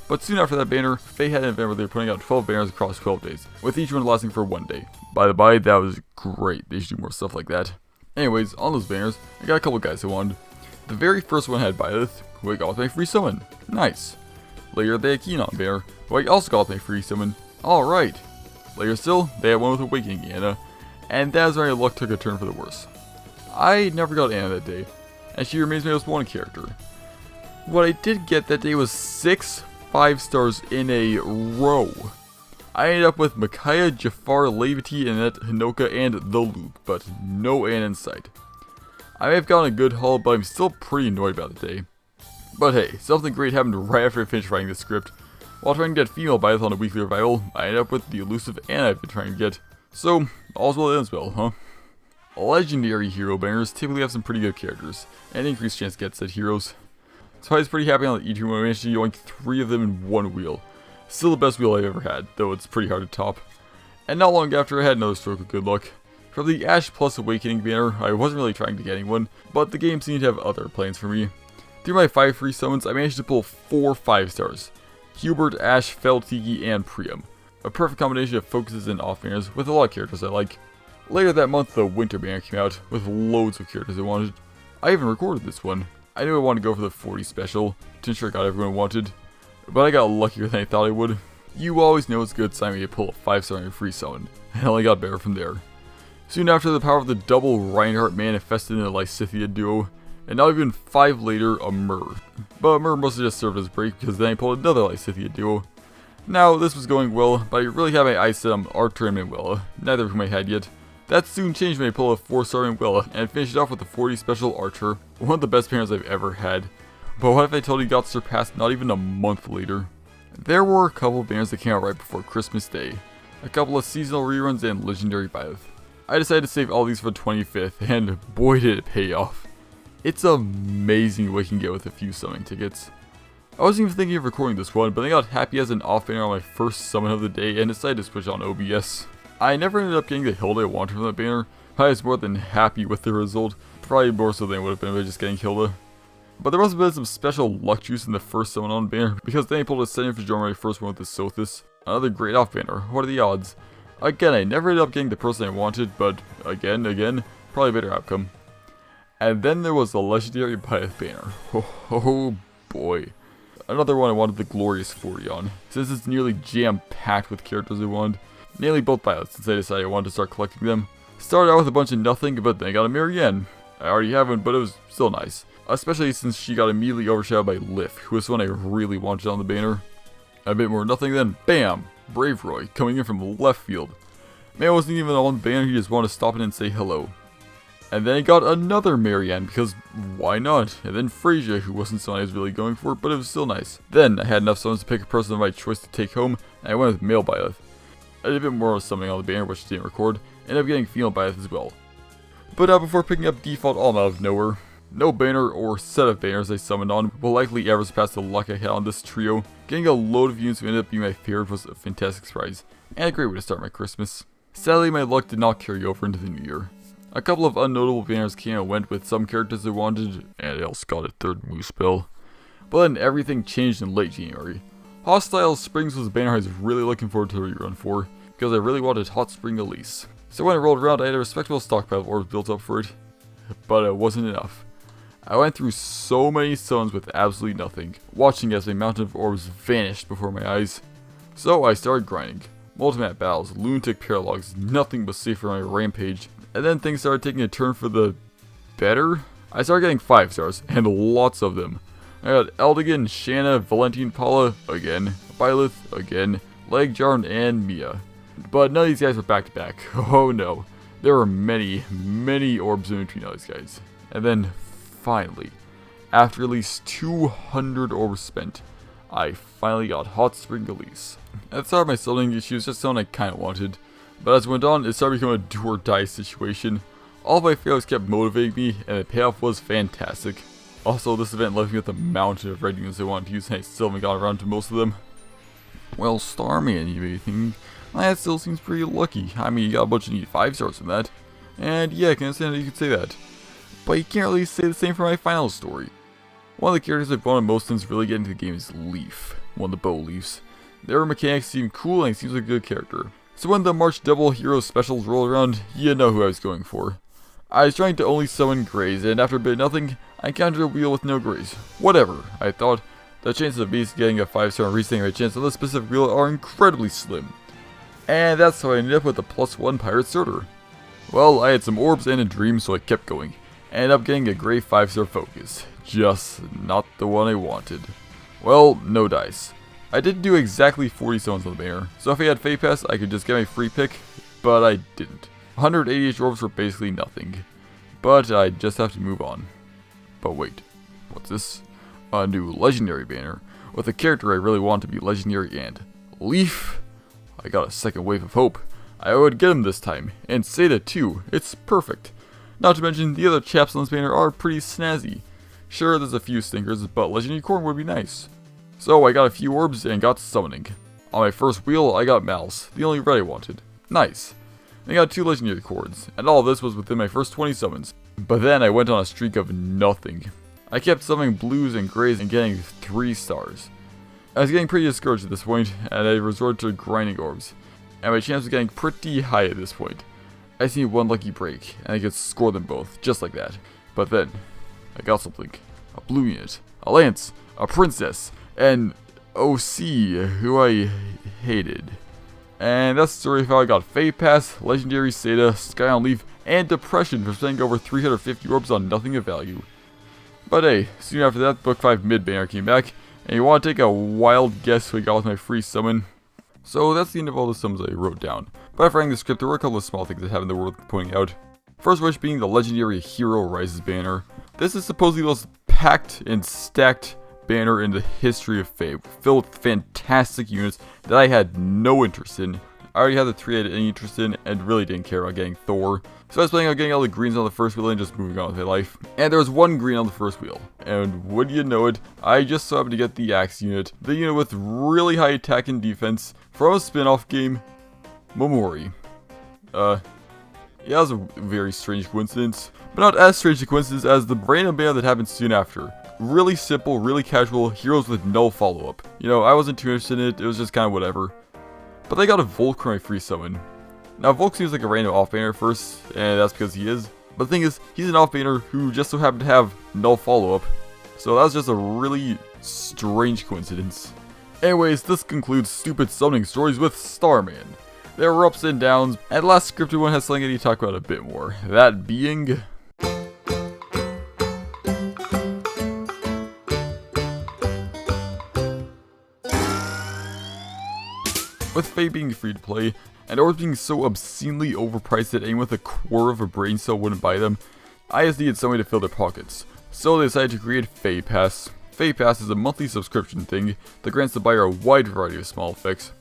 But soon after that banner, Faye had an event where they were putting out 12 banners across 12 days, with each one lasting for 1 day. By the by, that was great, they should do more stuff like that. Anyways, on those banners, I got a couple guys who wanted. The very first one had Byleth, who I got with my free summon. Nice. Later, they had Keenon banner, who I also got with my free summon. Alright. Later still, they had one with Awakening Anna, and that is where my luck took a turn for the worse. I never got Anna that day, and she remains my most wanted character. What I did get that day was 6 5-stars in a row. I ended up with Micaiah, Jafar, Levity, Annette, Hinoka, and the Luke, but no Anna in sight. I may have gotten a good haul, but I'm still pretty annoyed about the day. But hey, something great happened right after I finished writing this script. While trying to get female Byleth on a weekly revival, I ended up with the elusive Anna I've been trying to get. So, all's well that ends well, huh? Legendary hero banners typically have some pretty good characters, and increased chance to get said heroes. So I was pretty happy on the E2 when I managed to yoink 3 of them in 1 wheel. Still the best wheel I've ever had, though it's pretty hard to top. And not long after, I had another stroke of good luck. From the Ash plus Awakening banner, I wasn't really trying to get anyone, but the game seemed to have other plans for me. Through my 5 free summons, I managed to pull 4 5-stars. Hubert, Ash, Feltigi, and Priam. A perfect combination of focuses and off banners with a lot of characters I like. Later that month, the Winter banner came out with loads of characters I wanted. I even recorded this one. I knew I wanted to go for the 40 special to ensure I got everyone I wanted, but I got luckier than I thought I would. You always know it's a good sign when you pull a 5-star on your free summon, and I only got better from there. Soon after, the power of the double Reinhardt manifested in a Lysithea duo, and not even 5 later, a Myrrh. But Myrrh mostly just served as a break because then I pulled another Lysithea duo. Now, this was going well, but I really had my eyes set on Archer and Manuela, neither of whom I had yet. That soon changed when I pulled a 4-star Manuela, and finished off with the 40 special Archer, one of the best pairs I've ever had. But what if I told you got surpassed not even a month later? There were a couple banners that came out right before Christmas Day. a couple of seasonal reruns, and legendary Byleth. I decided to save all these for the 25th, and boy did it pay off. It's amazing what you can get with a few summoning tickets. I wasn't even thinking of recording this one, but I got happy as an off banner on my first summon of the day and decided to switch on OBS. I never ended up getting the Hilda I wanted from that banner, but I was more than happy with the result, probably more so than it would have been by just getting Hilda. But there must have been some special luck juice in the first summon on banner, because then I pulled a Ascendant for my first one with the Sothis. Another great off banner, what are the odds? Again, I never ended up getting the person I wanted, but again, probably a better outcome. And then there was the legendary Byleth banner. Oh boy. Another one I wanted the Glorious 40 on, since it's nearly jam-packed with characters I wanted. Mainly both Byleths, since I decided I wanted to start collecting them. Started out with a bunch of nothing, but then I got a Marianne. I already have one, but it was still nice. Especially since she got immediately overshadowed by Lif, who was one I really wanted on the banner. A bit more nothing, then BAM! Brave Roy, coming in from left field. Man wasn't even on the banner, he just wanted to stop in and say hello. And then I got another Marianne, because why not? And then Freyja, who wasn't someone I was really going for, but it was still nice. Then I had enough summons to pick a person of my choice to take home, and I went with male Byleth. I did a bit more summoning on the banner, which I didn't record, and ended up getting female Byleth as well. But now before picking up default all out of nowhere, no banner or set of banners I summoned on will likely ever surpass the luck I had on this trio. Getting a load of units who ended up being my favorite was a fantastic surprise, and a great way to start my Christmas. Sadly, my luck did not carry over into the new year. A couple of unnotable banners came and went with some characters I wanted, and I also got a third Moose spell. But then everything changed in late January. Hostile Springs was a banner I was really looking forward to rerun for, because I really wanted Hot Spring Elise. So when it rolled around, I had a respectable stockpile of orbs built up for it, but it wasn't enough. I went through so many summons with absolutely nothing, watching as a mountain of orbs vanished before my eyes. So I started grinding. Multi-map battles, lunatic paralogs, nothing but safe for my rampage, and then things started taking a turn for the better. I started getting 5 stars, and lots of them. I got Edelgard, Shanna, Valentine Paula, again, Byleth, again, Legjarn, and Mia. But none of these guys were back to back. Oh no. There were many orbs in between all these guys. And then, finally, after at least 200 orbs spent, I finally got Hot Spring Elise. At the start of my summoning, she was just someone I kinda wanted. But as it went on, it started becoming a do or die situation. All of my failures kept motivating me, and the payoff was fantastic. Also, this event left me with a mountain of red units I wanted to use, and I still haven't got around to most of them. Well, Starman, you may think, that still seems pretty lucky. I mean, you got a bunch of neat 5 stars from that. And yeah, I can understand that you could say that. But you can't really say the same for my final story. One of the characters I've wanted most since really getting into the game is Leaf, one of the bow leaves. Their mechanics seem cool and he seems like a good character. So when the March Double Hero specials roll around, you know who I was going for. I was trying to only summon Greys, and after a bit of nothing, I encountered a wheel with no Greys. Whatever, I thought. The chances of me getting a 5-star and resetting my chance on this specific wheel are incredibly slim. And that's how I ended up with a +1 Pirate Surtur. Well, I had some orbs and a dream, so I kept going. Ended up getting a Grey 5-star focus. Just not the one I wanted. Well, no dice. I did do exactly 40 summons on the banner, so if I had FEH Pass, I could just get my free pick, but I didn't. 188 orbs were basically nothing. But I just have to move on. But wait, what's this? A new legendary banner, with a character I really want to be legendary and Leaf? I got a second wave of hope. I would get him this time, and Seda too, it's perfect. Not to mention, the other chaps on this banner are pretty snazzy. Sure, there's a few stinkers, but legendary corn would be nice. So I got a few orbs and got summoning. On my first wheel, I got Mal's, the only red I wanted. Nice. I got 2 legendary cords, and all of this was within my first 20 summons. But then I went on a streak of nothing. I kept summoning blues and grays and getting 3 stars. I was getting pretty discouraged at this point, and I resorted to grinding orbs. And my chance was getting pretty high at this point. I just need one lucky break, and I could score them both, just like that. But then, I got something. A blue unit, a lance, a princess, and OC, who I hated. And that's the story of how I got FEH Pass, Legendary Seda, Sky on Leaf, and Depression for spending over 350 orbs on nothing of value. But hey, soon after that, Book 5 mid banner came back, and you want to take a wild guess who I got with my free summon? So that's the end of all the summons I wrote down. But after writing the script, there were a couple of small things that happened that were worth pointing out. First of which being the Legendary Hero Rises banner. This is supposedly the most packed and stacked banner in the history of FEH, filled with fantastic units that I had no interest in. I already had the 3 I had any interest in and really didn't care about getting Thor. So I was planning on getting all the greens on the first wheel and just moving on with my life. And there was 1 green on the first wheel. And would you know it, I just so happened to get the Axe unit. The unit with really high attack and defense from a spin-off game, Momori. Yeah, that was a very strange coincidence. But not as strange a coincidence as the random banner that happened soon after. Really simple, really casual, heroes with no follow-up. You know, I wasn't too interested in it was just kind of whatever. But they got a Volk for my free summon. Now Volk seems like a random off-banner at first, and that's because he is. But the thing is, he's an off-banner who just so happened to have no follow-up. So that was just a really strange coincidence. Anyways, this concludes Stupid Summoning Stories with Starman. There were ups and downs, and the last scripted one has something I need to talk about a bit more. That being... With Fate being free to play, and orbs being so obscenely overpriced that anyone with a quarter of a brain cell wouldn't buy them, IS needed some way to fill their pockets. So they decided to create FEH Pass. FEH Pass is a monthly subscription thing that grants the buyer a wide variety of small effects.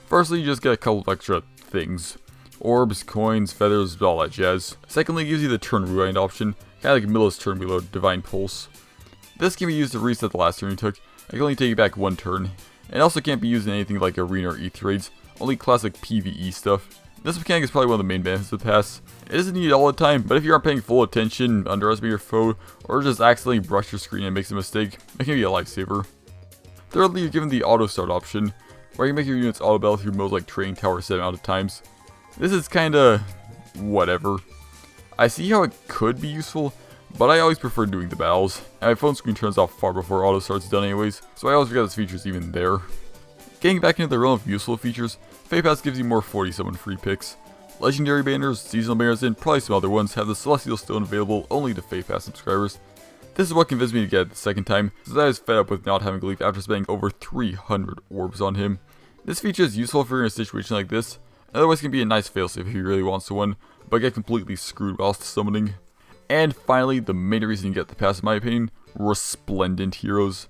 Firstly, you just get a couple of extra things. Orbs, coins, feathers, all that jazz. Secondly, it gives you the turn rewind option, kind of like Milla's turn reload, Divine Pulse. This can be used to reset the last turn you took, and can only take you back 1 turn. And also can't be used in anything like Arena or Aether Raids, only classic PvE stuff. This mechanic is probably one of the main benefits of the pass. It isn't needed all the time, but if you aren't paying full attention, underestimate your foe, or just accidentally brush your screen and makes a mistake, it can be a lifesaver. Thirdly, you're given the auto start option, where you can make your units auto battle through modes like Training Tower a set amount of times. This is kinda... whatever. I see how it could be useful, but I always prefer doing the battles, and my phone screen turns off far before auto start's done anyways, so I always forget this feature's even there. Getting back into the realm of useful features, FEH Pass gives you more 40 summon free picks. Legendary banners, seasonal banners, and probably some other ones have the Celestial Stone available only to FEH Pass subscribers. This is what convinced me to get it the second time, since I was fed up with not having Leaf after spending over 300 orbs on him. This feature is useful if you're in a situation like this, and otherwise can be a nice failsafe if you really want someone, but get completely screwed whilst summoning. And finally, the main reason you get the pass in my opinion, Resplendent heroes.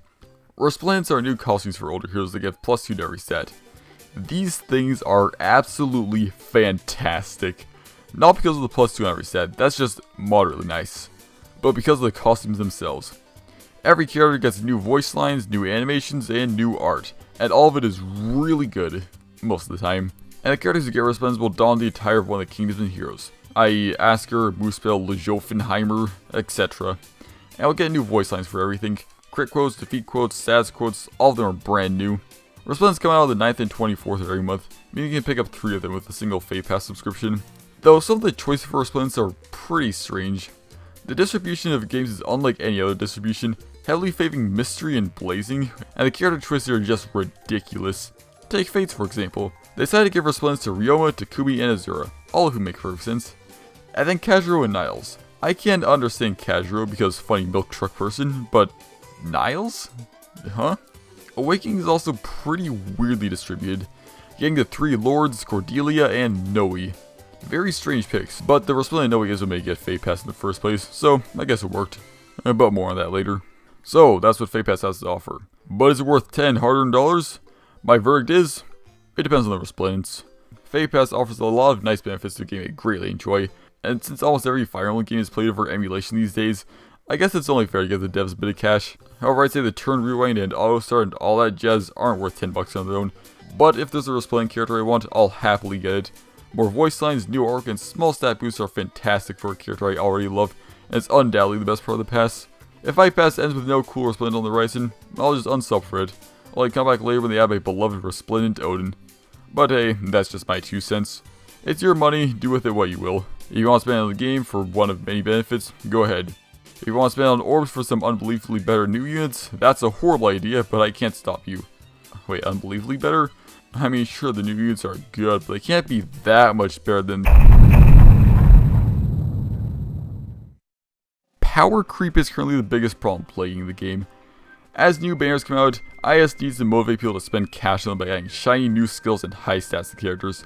Resplendents are new costumes for older heroes that give +2 to every stat. These things are absolutely fantastic. Not because of the +2 on every stat, that's just moderately nice, but because of the costumes themselves. Every character gets new voice lines, new animations, and new art, and all of it is really good, most of the time. And the characters who get Resplendents will don the attire of one of the kingdoms and heroes, i.e. Asker, Moosepel, Lejofinheimer, etc. And we'll get new voice lines for everything. Crit quotes, defeat quotes, stats quotes, all of them are brand new. Resplendents come out on the 9th and 24th of every month, meaning you can pick up 3 of them with a single FEH Pass subscription. Though some of the choices for Resplendents are pretty strange. The distribution of games is unlike any other distribution, heavily favoring mystery and blazing, and the character choices are just ridiculous. Take Fates for example. They decided to give Resplendents to Ryoma, Takumi, and Azura, all of whom make perfect sense. And then Kazuro and Niles. I can't understand Kazuro because funny milk truck person, but Niles? Huh? Awakening is also pretty weirdly distributed, getting the 3 Lords, Cordelia, and Noe. Very strange picks, but the Resplendent Noe is what made it get FEH Pass in the first place, so I guess it worked. But more on that later. So, that's what FEH Pass has to offer. But is it worth 10 hard-earned dollars? My verdict is, it depends on the Resplendents. FEH Pass offers a lot of nice benefits to a game I greatly enjoy, and since almost every Fire Emblem game is played over emulation these days, I guess it's only fair to give the devs a bit of cash. However, I'd say the turn rewind and auto start and all that jazz aren't worth 10 bucks on their own, but if there's a Resplendent character I want, I'll happily get it. More voice lines, new arc, and small stat boosts are fantastic for a character I already love, and it's undoubtedly the best part of the pass. If FEH Pass ends with no cool Resplendent on the horizon, I'll just unsub for it. I'll come back later when they add my beloved Resplendent Odin. But hey, that's just my 2 cents. It's your money, do with it what you will. If you want to spend it on the game for one of many benefits, go ahead. If you want to spend it on orbs for some unbelievably better new units, that's a horrible idea, but I can't stop you. Wait, unbelievably better? I mean, sure, the new units are good, but they can't be that much better than... Power creep is currently the biggest problem plaguing the game. As new banners come out, IS needs to motivate people to spend cash on them by adding shiny new skills and high stats to characters.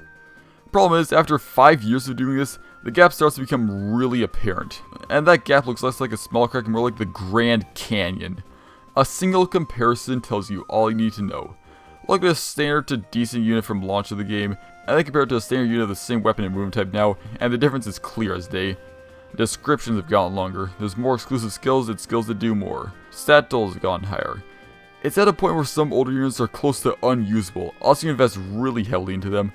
The problem is, after 5 years of doing this, the gap starts to become really apparent. And that gap looks less like a small crack and more like the Grand Canyon. A single comparison tells you all you need to know. Look at a standard to decent unit from launch of the game, and then compare it to a standard unit of the same weapon and movement type now, and the difference is clear as day. Descriptions have gotten longer, there's more exclusive skills and skills that do more. Stat totals have gotten higher. It's at a point where some older units are close to unusable, unless you invest really heavily into them.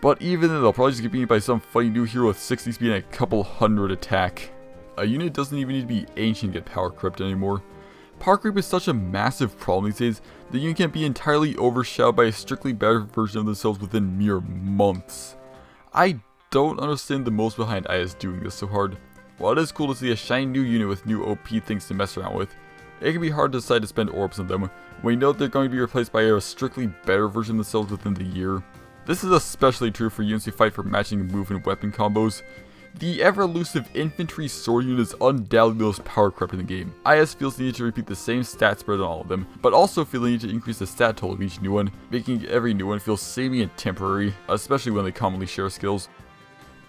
But even then, they'll probably just get beaten by some funny new hero with 60 speed and a couple hundred attack. A unit doesn't even need to be ancient to get power crept anymore. Power creep is such a massive problem these days that you can't be entirely overshadowed by a strictly better version of themselves within mere months. I don't understand the most behind IS doing this so hard. While it is cool to see a shiny new unit with new OP things to mess around with, it can be hard to decide to spend orbs on them when you know they're going to be replaced by a strictly better version of themselves within the year. This is especially true for units who fight for matching move and weapon combos. The ever-elusive infantry sword unit is undoubtedly the most power crept in the game. IS feels the need to repeat the same stat spread on all of them, but also feel the need to increase the stat total of each new one, making every new one feel samey and temporary, especially when they commonly share skills.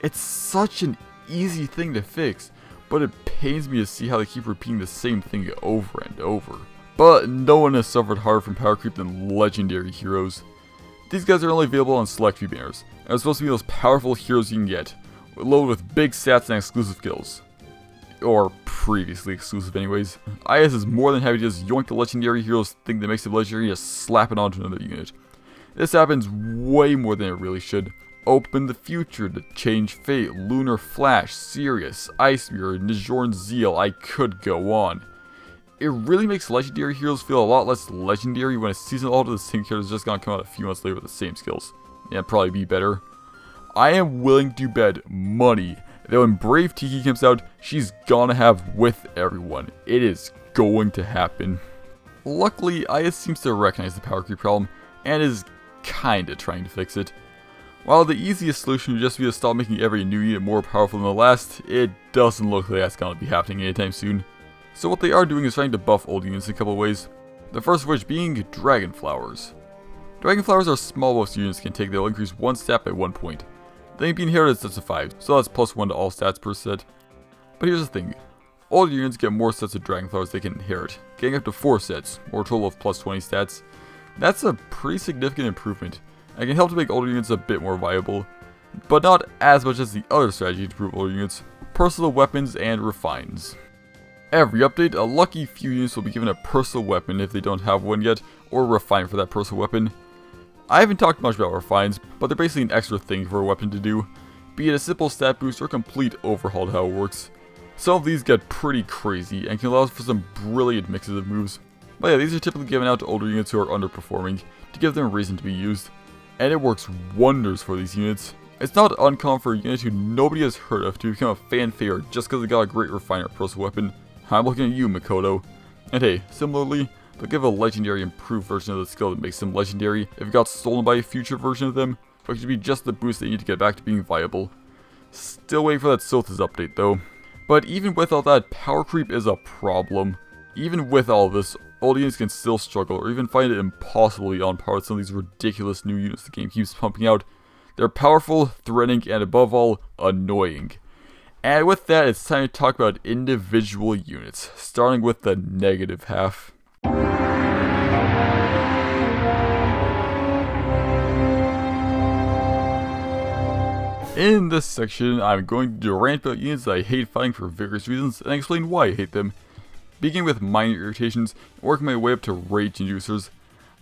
It's such an easy thing to fix, but it pains me to see how they keep repeating the same thing over and over. But no one has suffered harder from power creep than legendary heroes. These guys are only available on select few banners, and are supposed to be the most powerful heroes you can get, loaded with big stats and exclusive kills. Or previously exclusive anyways. IS is more than happy to just yoink the legendary hero's thing that makes it legendary and just slap it onto another unit. This happens way more than it really should. Open the Future, The Change Fate, Lunar Flash, Sirius, Ice Mirror, Nijorn Zeal, I could go on. It really makes legendary heroes feel a lot less legendary when a season alt of the same character is just gonna come out a few months later with the same skills. Yeah, probably be better. I am willing to bet money that when Brave Tiki comes out, she's gonna have with everyone. It is going to happen. Luckily, IS seems to recognize the power creep problem and is kinda trying to fix it. While the easiest solution would just be to stop making every new unit more powerful than the last, it doesn't look like that's gonna be happening anytime soon. So what they are doing is trying to buff old units in a couple of ways. The first of which being Dragon Flowers. Dragon Flowers are small most units can take that will increase one stat by 1 point. They can be inherited sets of 5, so that's +1 to all stats per set. But here's the thing, older units get more sets of Dragon Flowers they can inherit, getting up to 4 sets, or a total of +20 stats. That's a pretty significant improvement, and can help to make older units a bit more viable, but not as much as the other strategy to improve older units, personal weapons and refines. Every update, a lucky few units will be given a personal weapon if they don't have one yet, or a refine for that personal weapon. I haven't talked much about refines, but they're basically an extra thing for a weapon to do, be it a simple stat boost or a complete overhaul to how it works. Some of these get pretty crazy and can allow for some brilliant mixes of moves. But yeah, these are typically given out to older units who are underperforming, to give them a reason to be used. And it works wonders for these units. It's not uncommon for a unit who nobody has heard of to become a fan favorite just because they got a great refiner personal weapon. I'm looking at you, Makoto. And hey, similarly, they'll give a legendary improved version of the skill that makes them legendary if it got stolen by a future version of them, but it should be just the boost they need to get back to being viable. Still waiting for that Sothis update though. But even with all that, power creep is a problem. Even with all of this, old units can still struggle or even find it impossible to be on par with some of these ridiculous new units the game keeps pumping out. They're powerful, threatening, and above all, annoying. And with that, it's time to talk about individual units, starting with the negative half. In this section, I'm going to rant about units that I hate fighting for various reasons, and explain why I hate them. Beginning with minor irritations, and working my way up to rage inducers.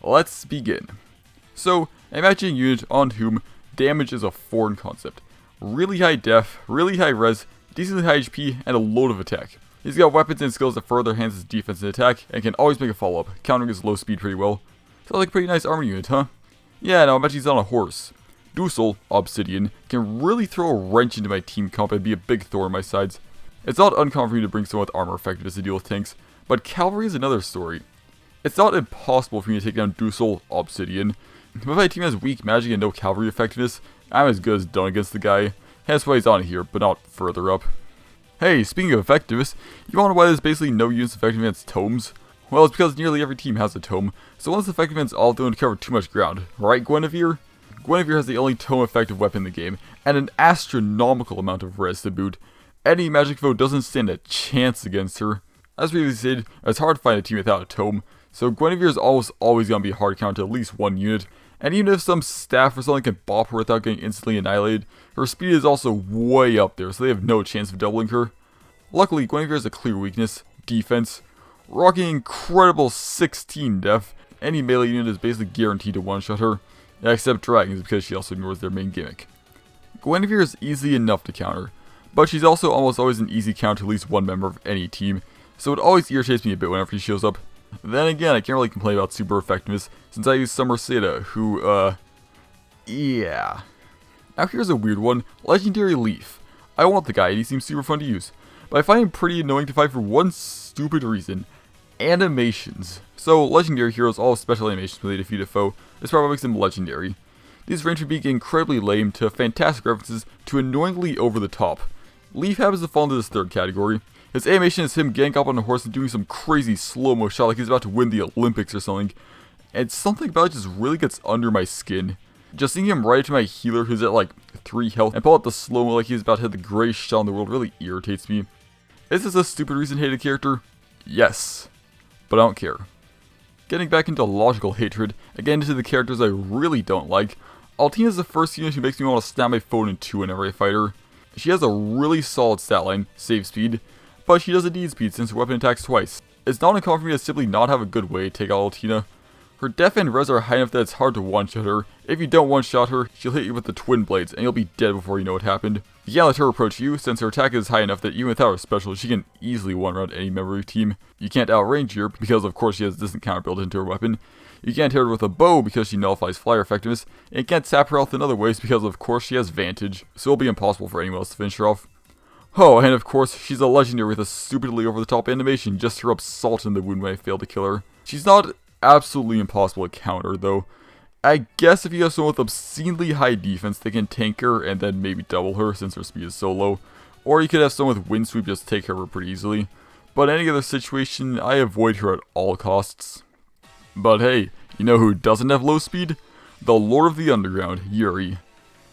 Let's begin. So, imagine a unit on whom damage is a foreign concept. Really high def, really high res, decently high HP, and a load of attack. He's got weapons and skills that further enhance his defense and attack, and can always make a follow-up, countering his low speed pretty well. Sounds like a pretty nice armor unit, huh? Yeah, now imagine he's on a horse. Duels, Obsidian, can really throw a wrench into my team comp and be a big thorn in my sides. It's not uncommon for me to bring someone with armor effectiveness to deal with tanks, but cavalry is another story. It's not impossible for me to take down Duels, Obsidian, but if my team has weak magic and no cavalry effectiveness, I'm as good as done against the guy. Hence why he's on here, but not further up. Hey, speaking of effectiveness, you wonder why there's basically no units effective against tomes? Well, it's because nearly every team has a tome, so once effective against all of them would cover too much ground, right Guinevere? Guinevere has the only tome effective weapon in the game, and an astronomical amount of res to boot. Any magic foe doesn't stand a chance against her. As previously said, it's hard to find a team without a tome, so Guinevere is almost always going to be a hard counter to at least one unit, and even if some staff or something can bop her without getting instantly annihilated, her speed is also way up there, so they have no chance of doubling her. Luckily, Guinevere has a clear weakness, defense, rocking incredible 16 def. Any melee unit is basically guaranteed to one-shot her, except dragons because she also ignores their main gimmick. Guinevere is easy enough to counter, but she's also almost always an easy counter to at least one member of any team, so it always irritates me a bit whenever she shows up. Then again, I can't really complain about super effectiveness, since I use Summer Seda, who, yeah. Now here's a weird one, Legendary Leaf. I want the guy, and he seems super fun to use, but I find him pretty annoying to fight for one stupid reason. Animations. So, legendary heroes all have special animations when they defeat a foe. This probably makes them legendary. These range from being incredibly lame to fantastic references to annoyingly over the top. Leaf happens to fall into this third category. His animation is him getting up on a horse and doing some crazy slow-mo shot like he's about to win the Olympics or something. And something about it just really gets under my skin. Just seeing him right into my healer who's at like 3 health and pull out the slow-mo like he's about to hit the greatest shot in the world really irritates me. Is this a stupid reason to hate a character? Yes. But I don't care. Getting back into logical hatred, again into the characters I really don't like, Altina is the first unit who makes me want to snap my phone in two whenever I fight her. She has a really solid stat line, save speed, but she doesn't need speed since her weapon attacks twice. It's not uncommon for me to simply not have a good way to take out Altina. Her def and res are high enough that it's hard to one-shot her. If you don't one-shot her, she'll hit you with the twin blades and you'll be dead before you know what happened. You can't let her approach you, since her attack is high enough that even without her special, she can easily one-round any member of your team. You can't outrange her, because of course she has distant counter built into her weapon. You can't hit her with a bow because she nullifies flyer effectiveness, and you can't sap her health in other ways because of course she has Vantage, so it'll be impossible for anyone else to finish her off. Oh, and of course, she's a legendary with a stupidly over-the-top animation just to rub salt in the wound when I fail to kill her. She's not absolutely impossible to counter, though. I guess if you have someone with obscenely high defense, they can tank her and then maybe double her since her speed is so low. Or you could have someone with wind sweep just take care of her pretty easily. But in any other situation, I avoid her at all costs. But hey, you know who doesn't have low speed? The Lord of the Underground, Yuri.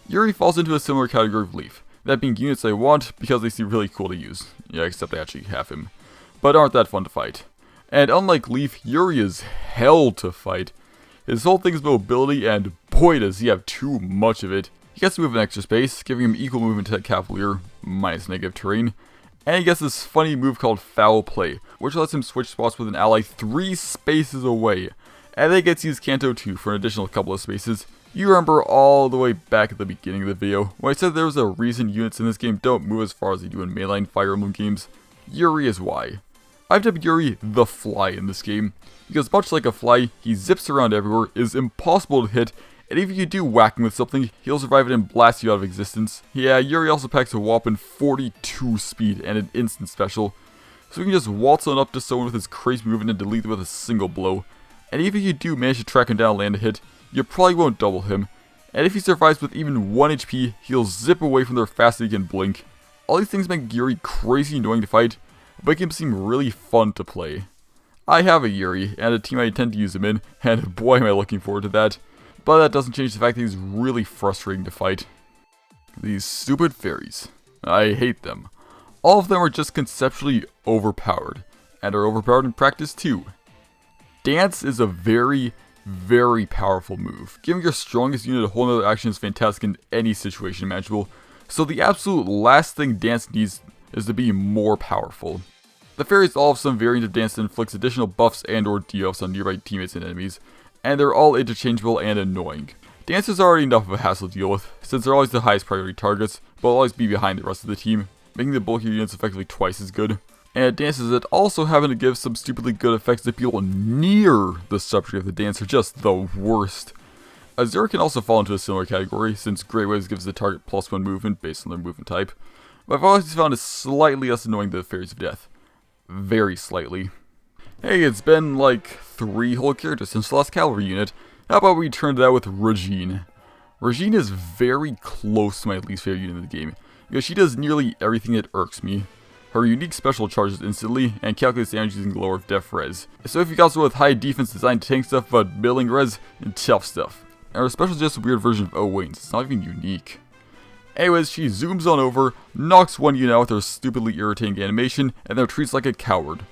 Yuri falls into a similar category of Leaf, that being units I want because they seem really cool to use. Yeah, except I actually have him. But aren't that fun to fight. And unlike Leaf, Yuri is hell to fight. His whole thing is mobility, and boy does he have too much of it. He gets to move in extra space, giving him equal movement to Cavalier, minus negative terrain. And he gets this funny move called Foul Play, which lets him switch spots with an ally 3 spaces away. And then he gets to use Canto 2 for an additional couple of spaces. You remember all the way back at the beginning of the video, when I said there was a reason units in this game don't move as far as they do in mainline Fire Emblem games. Yuri is why. I've dubbed Yuri the Fly in this game, because much like a fly, he zips around everywhere, is impossible to hit, and even if you do whack him with something, he'll survive it and blast you out of existence. Yeah, Yuri also packs a whopping 42 speed and an instant special, so you can just waltz on up to someone with his crazy movement and delete them with a single blow. And even if you do manage to track him down and land a hit, you probably won't double him, and if he survives with even 1 HP, he'll zip away from there faster than he can blink. All these things make Yuri crazy annoying to fight, but make him seem really fun to play. I have a Yuri, and a team I intend to use him in, and boy am I looking forward to that. But that doesn't change the fact that he's really frustrating to fight. These stupid fairies. I hate them. All of them are just conceptually overpowered, and are overpowered in practice too. Dance is a very, very powerful move. Giving your strongest unit a whole nother action is fantastic in any situation imaginable, so the absolute last thing Dance needs is to be more powerful. The fairies all have some variant of Dance that inflicts additional buffs and or debuffs on nearby teammates and enemies, and they're all interchangeable and annoying. Dance is already enough of a hassle to deal with, since they're always the highest priority targets, but will always be behind the rest of the team, making the bulkier units effectively twice as good. And dances that also happen to give some stupidly good effects to people near the subject of the dance are just the worst. Azure can also fall into a similar category, since Great Waves gives the target +1 movement based on their movement type, but I've always found it slightly less annoying than the Fairies of Death. Very slightly. Hey, it's been like 3 whole characters since the last cavalry unit. How about we turn to that with Regine? Regine is very close to my least favorite unit in the game, because she does nearly everything that irks me. Her unique special charges instantly, and calculates damage using lower def res. So if you got someone with high defense designed to tank stuff but milling res, tough stuff. And her special is just a weird version of Owain's, it's not even unique. Anyways, she zooms on over, knocks one unit out with her stupidly irritating animation, and then retreats like a coward.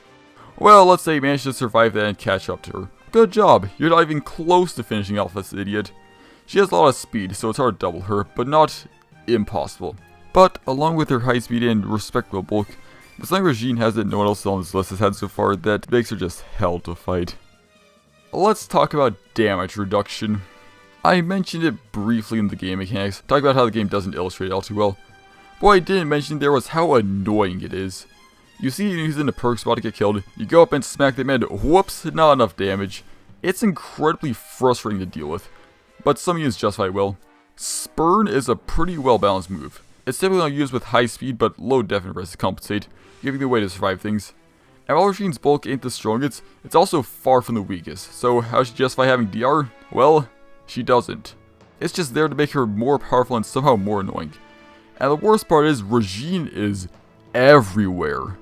Well, let's say you managed to survive that and catch up to her. Good job, you're not even close to finishing off this idiot. She has a lot of speed, so it's hard to double her, but not impossible. But, along with her high speed and respectable bulk, the something Regine has that no one else on this list has had so far that makes her just hell to fight. Let's talk about damage reduction. I mentioned it briefly in the game mechanics, talking about how the game doesn't illustrate it all too well. But what I didn't mention there was how annoying it is. You see he's in a perk spot to get killed, you go up and smack them and whoops, not enough damage. It's incredibly frustrating to deal with, but some units justify well. Spurn is a pretty well balanced move. It's typically not used with high speed but low def and res to compensate, giving the way to survive things. And while Regine's bulk ain't the strongest, it's also far from the weakest, so how does she justify having DR? Well, she doesn't. It's just there to make her more powerful and somehow more annoying. And the worst part is, Regine is everywhere.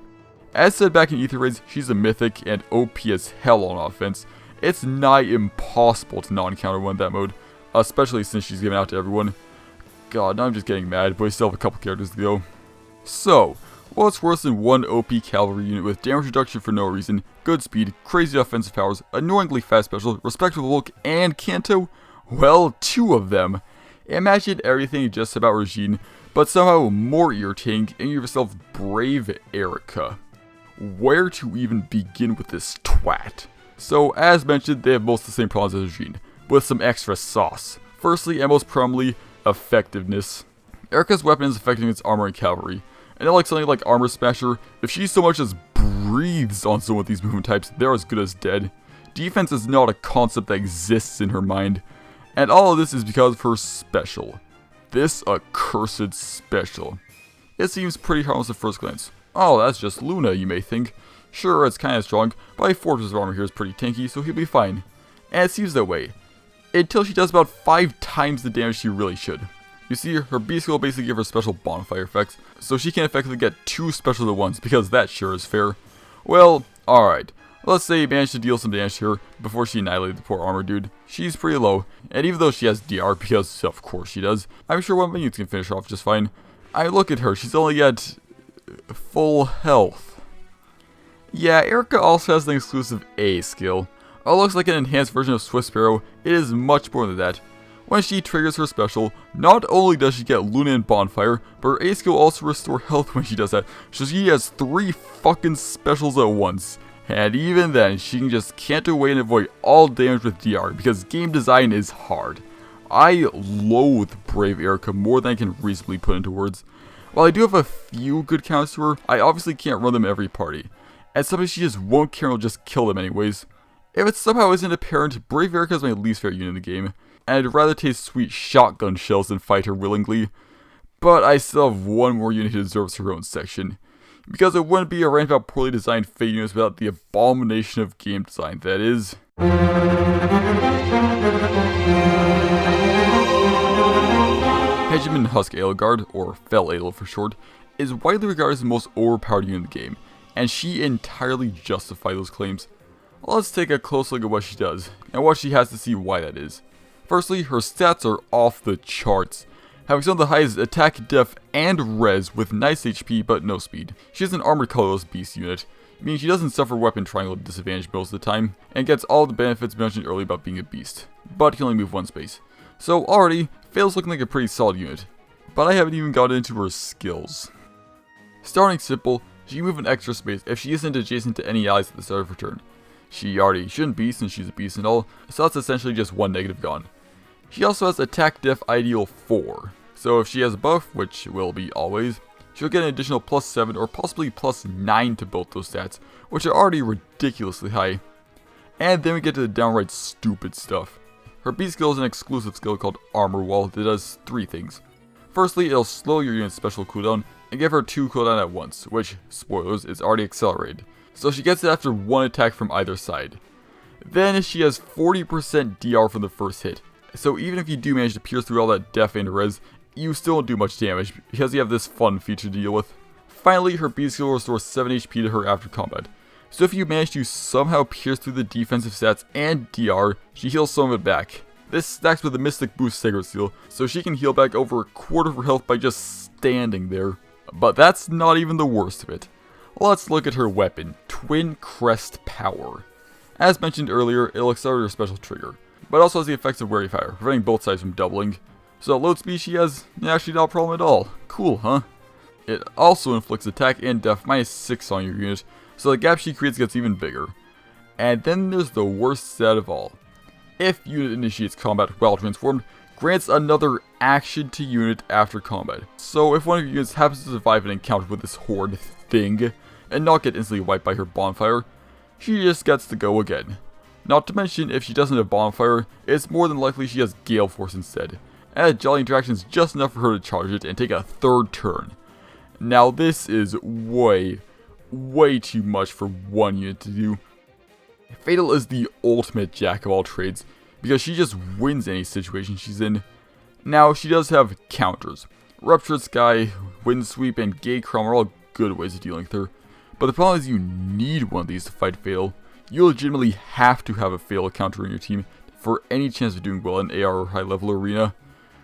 As said back in Aether Raids, she's a mythic and OP as hell on offense. It's nigh impossible to not encounter one in that mode, especially since she's given out to everyone. God, now I'm just getting mad, but we still have a couple characters to go. So, what's worse than one OP cavalry unit with damage reduction for no reason, good speed, crazy offensive powers, annoyingly fast special, respectable bulk, and Kanto? Well, 2 of them. Imagine everything just about Regine, but somehow more irritating, and you have yourself Brave Erica. Where to even begin with this twat? So, as mentioned, they have most of the same problems as Regine, with some extra sauce. Firstly, and most prominently, effectiveness. Erica's weapon is effective against armor and cavalry, and unlike something like Armor Smasher, if she so much as breathes on some of these movement types, they're as good as dead. Defense is not a concept that exists in her mind, and all of this is because of her special. This accursed special. It seems pretty harmless at first glance. Oh, that's just Luna, you may think. Sure, it's kinda strong, but Fortress of Armor here is pretty tanky, so he'll be fine. And it seems that way. Until she does about 5 times the damage she really should. You see, her B skill will basically give her special bonfire effects, so she can effectively get 2 specials at once, because that sure is fair. Well, alright. Let's say you managed to deal some damage to her before she annihilated the poor armor dude. She's pretty low, and even though she has DR, because of course she does, I'm sure one of my units can finish her off just fine. I look at her, she's only at full health. Yeah, Erica also has an exclusive A skill. It looks like an enhanced version of Swift Sparrow, it is much more than that. When she triggers her special, not only does she get Luna and Bonfire, but her A skill will also restore health when she does that, so she has 3 fucking specials at once. And even then, she can just can't away and avoid all damage with DR, because game design is hard. I loathe Brave Erica more than I can reasonably put into words. While I do have a few good counters to her, I obviously can't run them every party. And sometimes she just won't care and will just kill them anyways. If it somehow isn't apparent, Brave Erica is my least favorite unit in the game, and I'd rather taste sweet shotgun shells than fight her willingly. But I still have one more unit who deserves her own section. Because it wouldn't be a rant about poorly designed Fate units without the abomination of game design that is... Hegemon Husk Edelgard, or Fel Adel for short, is widely regarded as the most overpowered unit in the game, and she entirely justifies those claims. Let's take a close look at what she does, and what she has to see why that is. Firstly, her stats are off the charts, having some of the highest attack, def, and res with nice HP but no speed. She is an armored colorless beast unit, meaning she doesn't suffer weapon triangle disadvantage most of the time, and gets all the benefits mentioned earlier about being a beast, but can only move 1 space. So already, Fail's looking like a pretty solid unit, but I haven't even gotten into her skills. Starting simple, she can move an extra space if she isn't adjacent to any allies at the start of her turn. She already shouldn't be since she's a beast and all, so that's essentially just 1 negative gone. She also has attack def ideal 4, so if she has a buff, which will be always, she'll get an additional +7 or possibly +9 to both those stats, which are already ridiculously high. And then we get to the downright stupid stuff. Her B skill is an exclusive skill called Armor Wall that does 3 things. Firstly, it'll slow your unit's special cooldown and give her 2 cooldown at once, which, spoilers, is already accelerated. So she gets it after 1 attack from either side. Then she has 40% DR from the first hit, so even if you do manage to pierce through all that def and res, you still don't do much damage because you have this fun feature to deal with. Finally, her B skill restores 7 HP to her after combat. So if you manage to somehow pierce through the defensive stats and DR, she heals some of it back. This stacks with the Mystic Boost Sacred Seal, so she can heal back over a quarter of her health by just standing there. But that's not even the worst of it. Let's look at her weapon, Twin Crest Power. As mentioned earlier, it'll accelerate her special trigger, but also has the effects of Wary Fire, preventing both sides from doubling. So at load speed she has actually not a problem at all. Cool, huh? It also inflicts attack and def -6 on your unit, so the gap she creates gets even bigger. And then there's the worst stat of all. If unit initiates combat while transformed, grants another action to unit after combat. So if one of your units happens to survive an encounter with this horde thing, and not get instantly wiped by her bonfire, she just gets to go again. Not to mention, if she doesn't have bonfire, it's more than likely she has Gale Force instead. And Jolly interaction is just enough for her to charge it and take a third turn. Now this is way too much for one unit to do. Fatal is the ultimate jack of all trades, because she just wins any situation she's in. Now she does have counters. Ruptured Sky, Wind Sweep, and Gay Crom are all good ways of dealing with her. But the problem is you need one of these to fight Fatal. You legitimately have to have a Fatal counter in your team for any chance of doing well in AR or high level arena.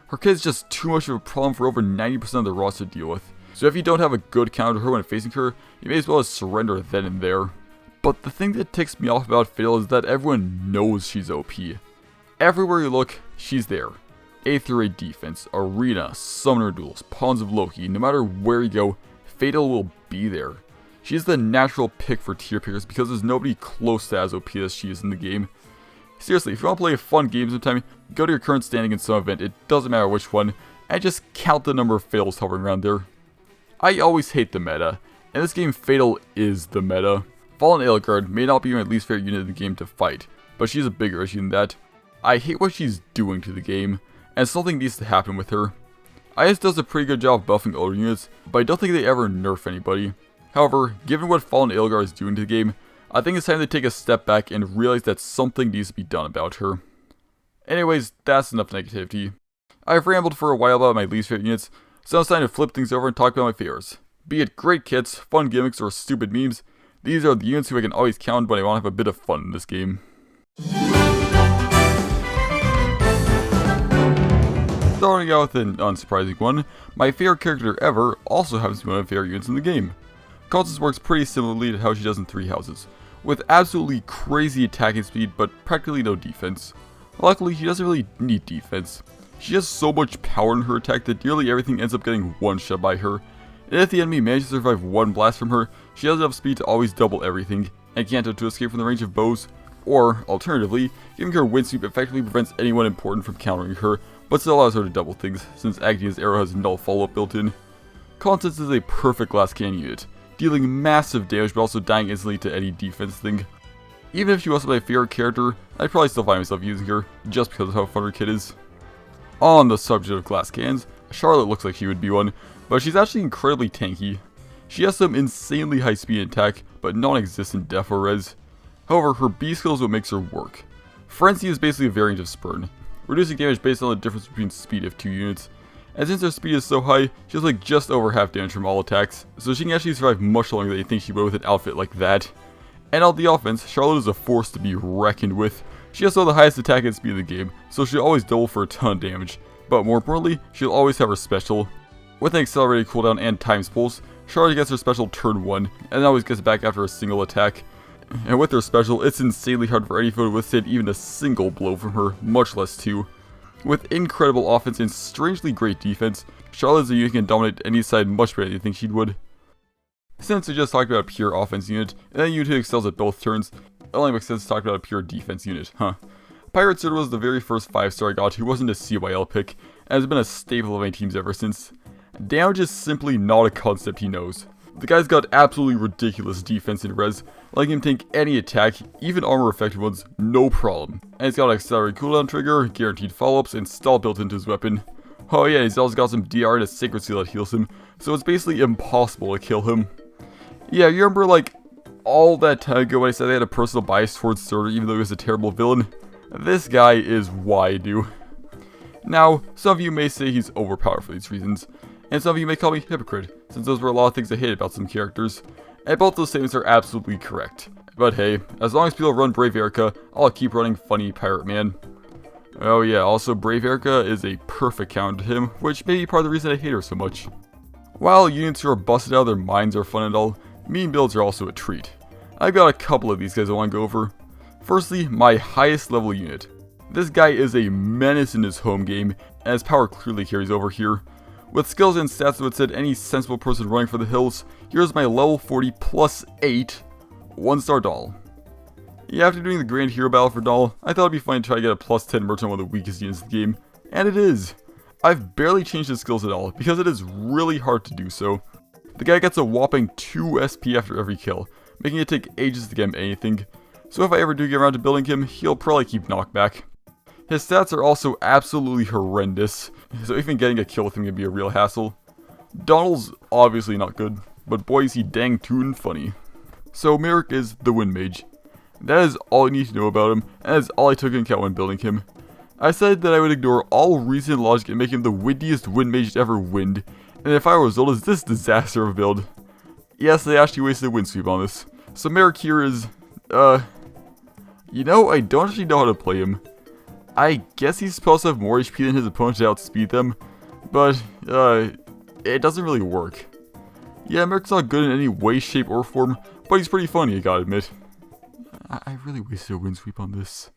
Her kit is just too much of a problem for over 90% of the roster to deal with. So if you don't have a good counter to her when facing her, you may as well just surrender then and there. But the thing that ticks me off about Fatal is that everyone knows she's OP. Everywhere you look, she's there. Aether Raid defense, arena, summoner duels, Pawns of Loki, no matter where you go, Fatal will be there. She's the natural pick for tier pickers because there's nobody close to as OP as she is in the game. Seriously, if you want to play a fun game sometime, go to your current standing in some event, it doesn't matter which one, and just count the number of Fatals hovering around there. I always hate the meta, and this game Fatal is the meta. Fallen Edelgard may not be my least favorite unit in the game to fight, but she's a bigger issue than that. I hate what she's doing to the game, and something needs to happen with her. IS does a pretty good job buffing older units, but I don't think they ever nerf anybody. However, given what Fallen Edelgard is doing to the game, I think it's time to take a step back and realize that something needs to be done about her. Anyways, that's enough negativity. I've rambled for a while about my least favorite units, so it's time to flip things over and talk about my favorites. Be it great kits, fun gimmicks, or stupid memes, these are the units who I can always count when I want to have a bit of fun in this game. Starting out with an unsurprising one, my favorite character ever also happens to be one of my favorite units in the game. Constance works pretty similarly to how she does in Three Houses, with absolutely crazy attacking speed but practically no defense. Luckily, she doesn't really need defense. She has so much power in her attack that nearly everything ends up getting one-shot by her, and if the enemy manages to survive one blast from her, she has enough speed to always double everything, and can't to escape from the range of bows, or, alternatively, giving her wind sweep effectively prevents anyone important from countering her, but still allows her to double things, since Agnia's arrow has null follow-up built in. Constance is a perfect glass cannon unit, dealing massive damage but also dying instantly to any defense thing. Even if she wasn't my favorite character, I'd probably still find myself using her, just because of how fun her kit is. On the subject of glass cannons, Charlotte looks like she would be one, but she's actually incredibly tanky. She has some insanely high speed and attack, but non-existent def or res. However, her B skill is what makes her work. Frenzy is basically a variant of Spurn, reducing damage based on the difference between speed of two units. And since her speed is so high, she has like just over half damage from all attacks, so she can actually survive much longer than you think she would with an outfit like that. And on the offense, Charlotte is a force to be reckoned with. She has some of the highest attack and speed in the game, so she'll always double for a ton of damage. But more importantly, she'll always have her special. With an accelerated cooldown and times pulse, Charlotte gets her special turn 1, and then always gets back after a single attack. And with her special, it's insanely hard for any foe to withstand even a single blow from her, much less two. With incredible offense and strangely great defense, Charlotte is a unit who can dominate any side much better than you think she would. Since we just talked about a pure offense unit, and a unit who excels at both turns, it only makes sense to talk about a pure defense unit, huh? Pirate Sir was the very first 5-star I got who wasn't a CYL pick, and has been a staple of my teams ever since. Damage is simply not a concept he knows. The guy's got absolutely ridiculous defense and res, letting him tank any attack, even armor effective ones, no problem. And he's got an accelerated cooldown trigger, guaranteed follow-ups, and stall built into his weapon. Oh yeah, he's also got some DR and a Sacred Seal that heals him, so it's basically impossible to kill him. Yeah, you remember like all that time ago when I said I had a personal bias towards Surtur even though he was a terrible villain? This guy is why I do. Now, some of you may say he's overpowered for these reasons, and some of you may call me hypocrite, since those were a lot of things I hate about some characters, and both those statements are absolutely correct. But hey, as long as people run Brave Erica, I'll keep running Funny Pirate Man. Oh yeah, also Brave Erica is a perfect counter to him, which may be part of the reason I hate her so much. While units who are busted out of their minds are fun and all, Meme builds are also a treat. I've got a couple of these guys I want to go over. Firstly, my highest level unit. This guy is a menace in his home game, and his power clearly carries over here. With skills and stats that would set any sensible person running for the hills, here's my level 40 plus 8 1-star doll. Yeah, after doing the Grand Hero Battle for doll, I thought it'd be fun to try to get a plus 10 merchant on one of the weakest units in the game, and it is. I've barely changed his skills at all, because it is really hard to do so. The guy gets a whopping 2 SP after every kill, making it take ages to get him anything, so if I ever do get around to building him, he'll probably keep knockback. His stats are also absolutely horrendous, so even getting a kill with him can be a real hassle. Donald's obviously not good, but boy is he dang tootin' funny. So Merrick is the Wind Mage. That is all you need to know about him, and that is all I took into account when building him. I said that I would ignore all reason and logic and make him the windiest Wind Mage to ever wind, and the final result is this disaster of a build. Yes, they actually wasted a wind sweep on this. So Merrick here is, you know, I don't actually know how to play him. I guess he's supposed to have more HP than his opponent to outspeed them, but, it doesn't really work. Yeah, Merrick's not good in any way, shape, or form, but he's pretty funny, I gotta admit. I really wasted a wind sweep on this.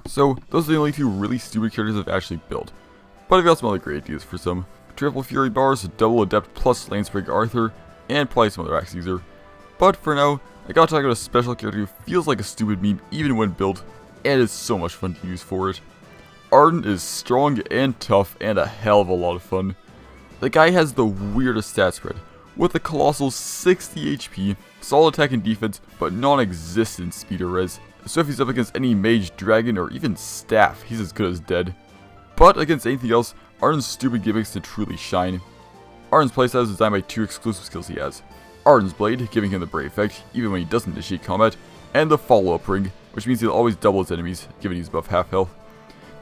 So, those are the only two really stupid characters I've actually built. But I've got some other great ideas for some. Triple Fury Bars, Double Adept plus Landsprig Arthur, and probably some other axe user. But for now, I gotta talk about a special character who feels like a stupid meme even when built, and is so much fun to use for it. Arden is strong and tough and a hell of a lot of fun. The guy has the weirdest stat spread, with a colossal 60 HP, solid attack and defense, but non-existent speed or res. So if he's up against any mage, dragon, or even staff, he's as good as dead. But against anything else, Arden's stupid gimmicks to truly shine. Arden's playstyle is designed by two exclusive skills he has. Arden's Blade, giving him the Brave effect, even when he doesn't initiate combat, and the Follow-Up Ring, which means he'll always double his enemies, given he's above half health.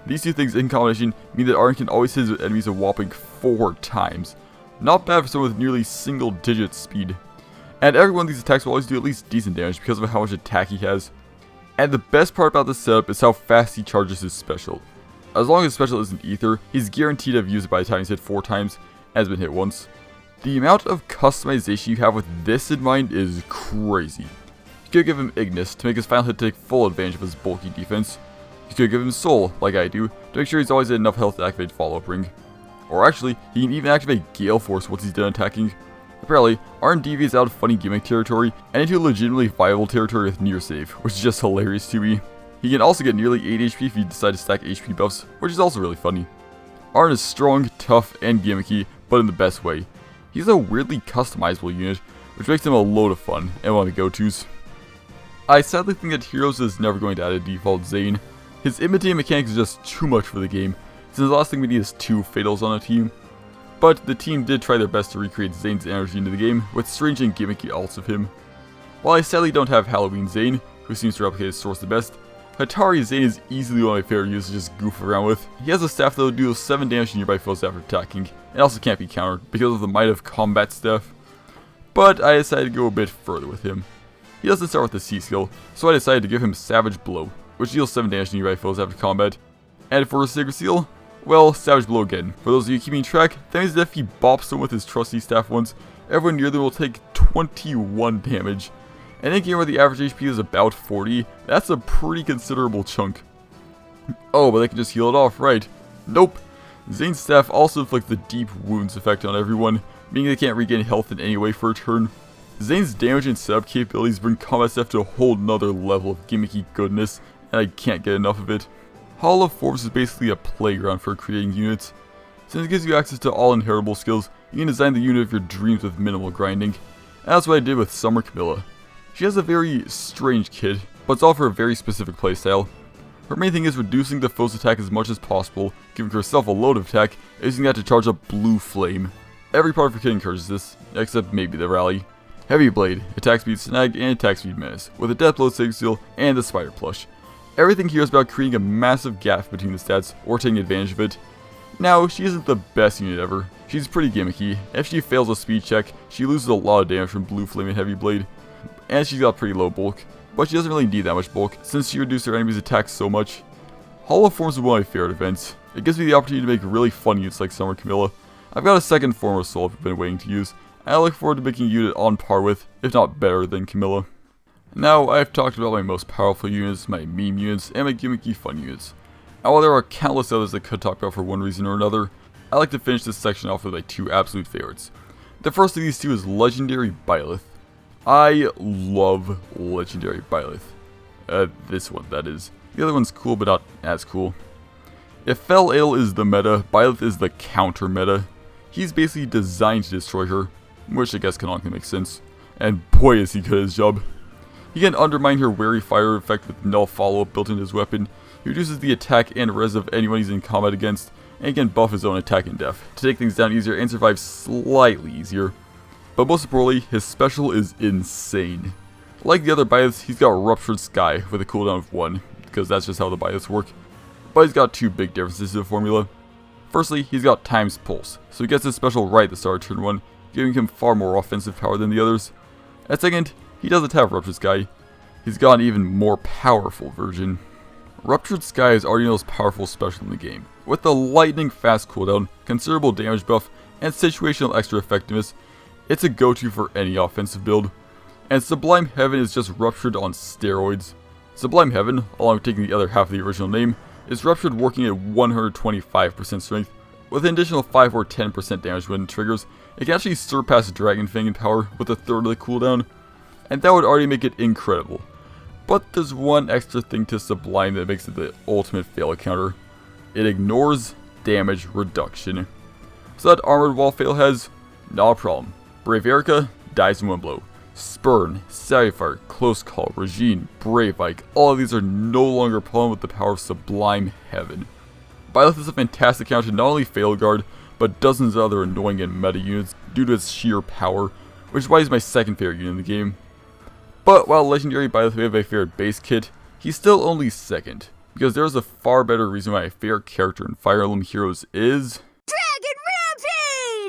These two things in combination mean that Arden can always hit his enemies a whopping 4 times. Not bad for someone with nearly single-digit speed. And every one of these attacks will always do at least decent damage because of how much attack he has. And the best part about this setup is how fast he charges his special. As long as his special isn't Aether, he's guaranteed to have used it by the time he's hit 4 times, and has been hit once. The amount of customization you have with this in mind is crazy. You could give him Ignis to make his final hit take full advantage of his bulky defense. You could give him Soul, like I do, to make sure he's always at enough health to activate Follow-Up Ring. Or actually, he can even activate Gale Force once he's done attacking. Apparently, Arden deviates out of funny gimmick territory and into legitimately viable territory with near save, which is just hilarious to me. He can also get nearly 8 HP if you decide to stack HP buffs, which is also really funny. Arden is strong, tough, and gimmicky, but in the best way. He's a weirdly customizable unit, which makes him a load of fun, and one of the go-tos. I sadly think that Heroes is never going to add a default Zane. His imitating mechanic is just too much for the game, since the last thing we need is 2 Fatals on a team. But the team did try their best to recreate Zane's energy into the game, with strange and gimmicky alts of him. While I sadly don't have Halloween Zane, who seems to replicate his source the best, Hatari Zane is easily one of my favorite units to just goof around with. He has a staff that will do 7 damage to nearby foes after attacking, and also can't be countered because of the might of combat staff. But I decided to go a bit further with him. He doesn't start with the C skill, so I decided to give him Savage Blow, which deals 7 damage to nearby foes after combat. And for his Sacred Seal, well, Savage Blow again. For those of you keeping track, that means that if he bops someone with his trusty staff once, everyone near them will take 21 damage. And in a game where the average HP is about 40, that's a pretty considerable chunk. Oh, but they can just heal it off, right? Nope. Zane's staff also inflicts the deep wounds effect on everyone, meaning they can't regain health in any way for a turn. Zane's damage and setup capabilities bring combat staff to a whole nother level of gimmicky goodness, and I can't get enough of it. Hall of Forms is basically a playground for creating units. Since it gives you access to all inheritable skills, you can design the unit of your dreams with minimal grinding. And that's what I did with Summer Camilla. She has a very strange kit, but it's all for a very specific playstyle. Her main thing is reducing the foe's attack as much as possible, giving herself a load of attack, and using that to charge up Blue Flame. Every part of her kit encourages this, except maybe the rally. Heavy Blade, attack speed snag, and attack speed menace, with a death blow Sacred Seal and the Spider plush. Everything here is about creating a massive gap between the stats, or taking advantage of it. Now, she isn't the best unit ever. She's pretty gimmicky. If she fails a speed check, she loses a lot of damage from Blue Flame and Heavy Blade. And she's got pretty low bulk, but she doesn't really need that much bulk, since she reduces her enemy's attacks so much. Hall of Forms is one of my favorite events. It gives me the opportunity to make really fun units like Summer Camilla. I've got a second form of Soul I've been waiting to use. I look forward to making a unit on par with, if not better than Camilla. Now, I've talked about my most powerful units, my meme units, and my gimmicky fun units. And while there are countless others I could talk about for one reason or another, I like to finish this section off with my two absolute favorites. The first of these two is Legendary Byleth. I love Legendary Byleth. This one, that is. The other one's cool, but not as cool. If Fel Ale is the meta, Byleth is the counter meta. He's basically designed to destroy her, which I guess canonically makes sense. And boy is he good at his job. He can undermine her Wary Fire effect with null follow-up built into his weapon. He reduces the attack and res of anyone he's in combat against, and he can buff his own attack and def to take things down easier and survive slightly easier. But most importantly, his special is insane. Like the other Byleths, he's got Ruptured Sky with a cooldown of 1, because that's just how the Byleths work. But he's got two big differences to the formula. Firstly, he's got Times Pulse, so he gets his special right at the start of turn 1, giving him far more offensive power than the others. And second, he doesn't have Ruptured Sky. He's got an even more powerful version. Ruptured Sky is already the most powerful special in the game. With the lightning fast cooldown, considerable damage buff, and situational extra effectiveness, it's a go-to for any offensive build. And Sublime Heaven is just Ruptured on steroids. Sublime Heaven, along with taking the other half of the original name, is Ruptured working at 125% strength. With an additional 5 or 10% damage when it triggers, it can actually surpass Dragon Fang in power with a third of the cooldown, and that would already make it incredible. But there's one extra thing to Sublime that makes it the ultimate fail counter. It ignores damage reduction. So that Armored Wall fail has, not a problem. Brave Erica dies in one blow. Spurn, Sapphire, Close Call, Regine, Brave Ike, all of these are no longer a problem with the power of Sublime Heaven. Byleth is a fantastic counter to not only Edelgard, but dozens of other annoying and meta units due to its sheer power, which is why he's my second favorite unit in the game. But while Legendary Byleth may have my favorite base kit, he's still only second, because there's a far better reason why my favorite character in Fire Emblem Heroes is... Dragon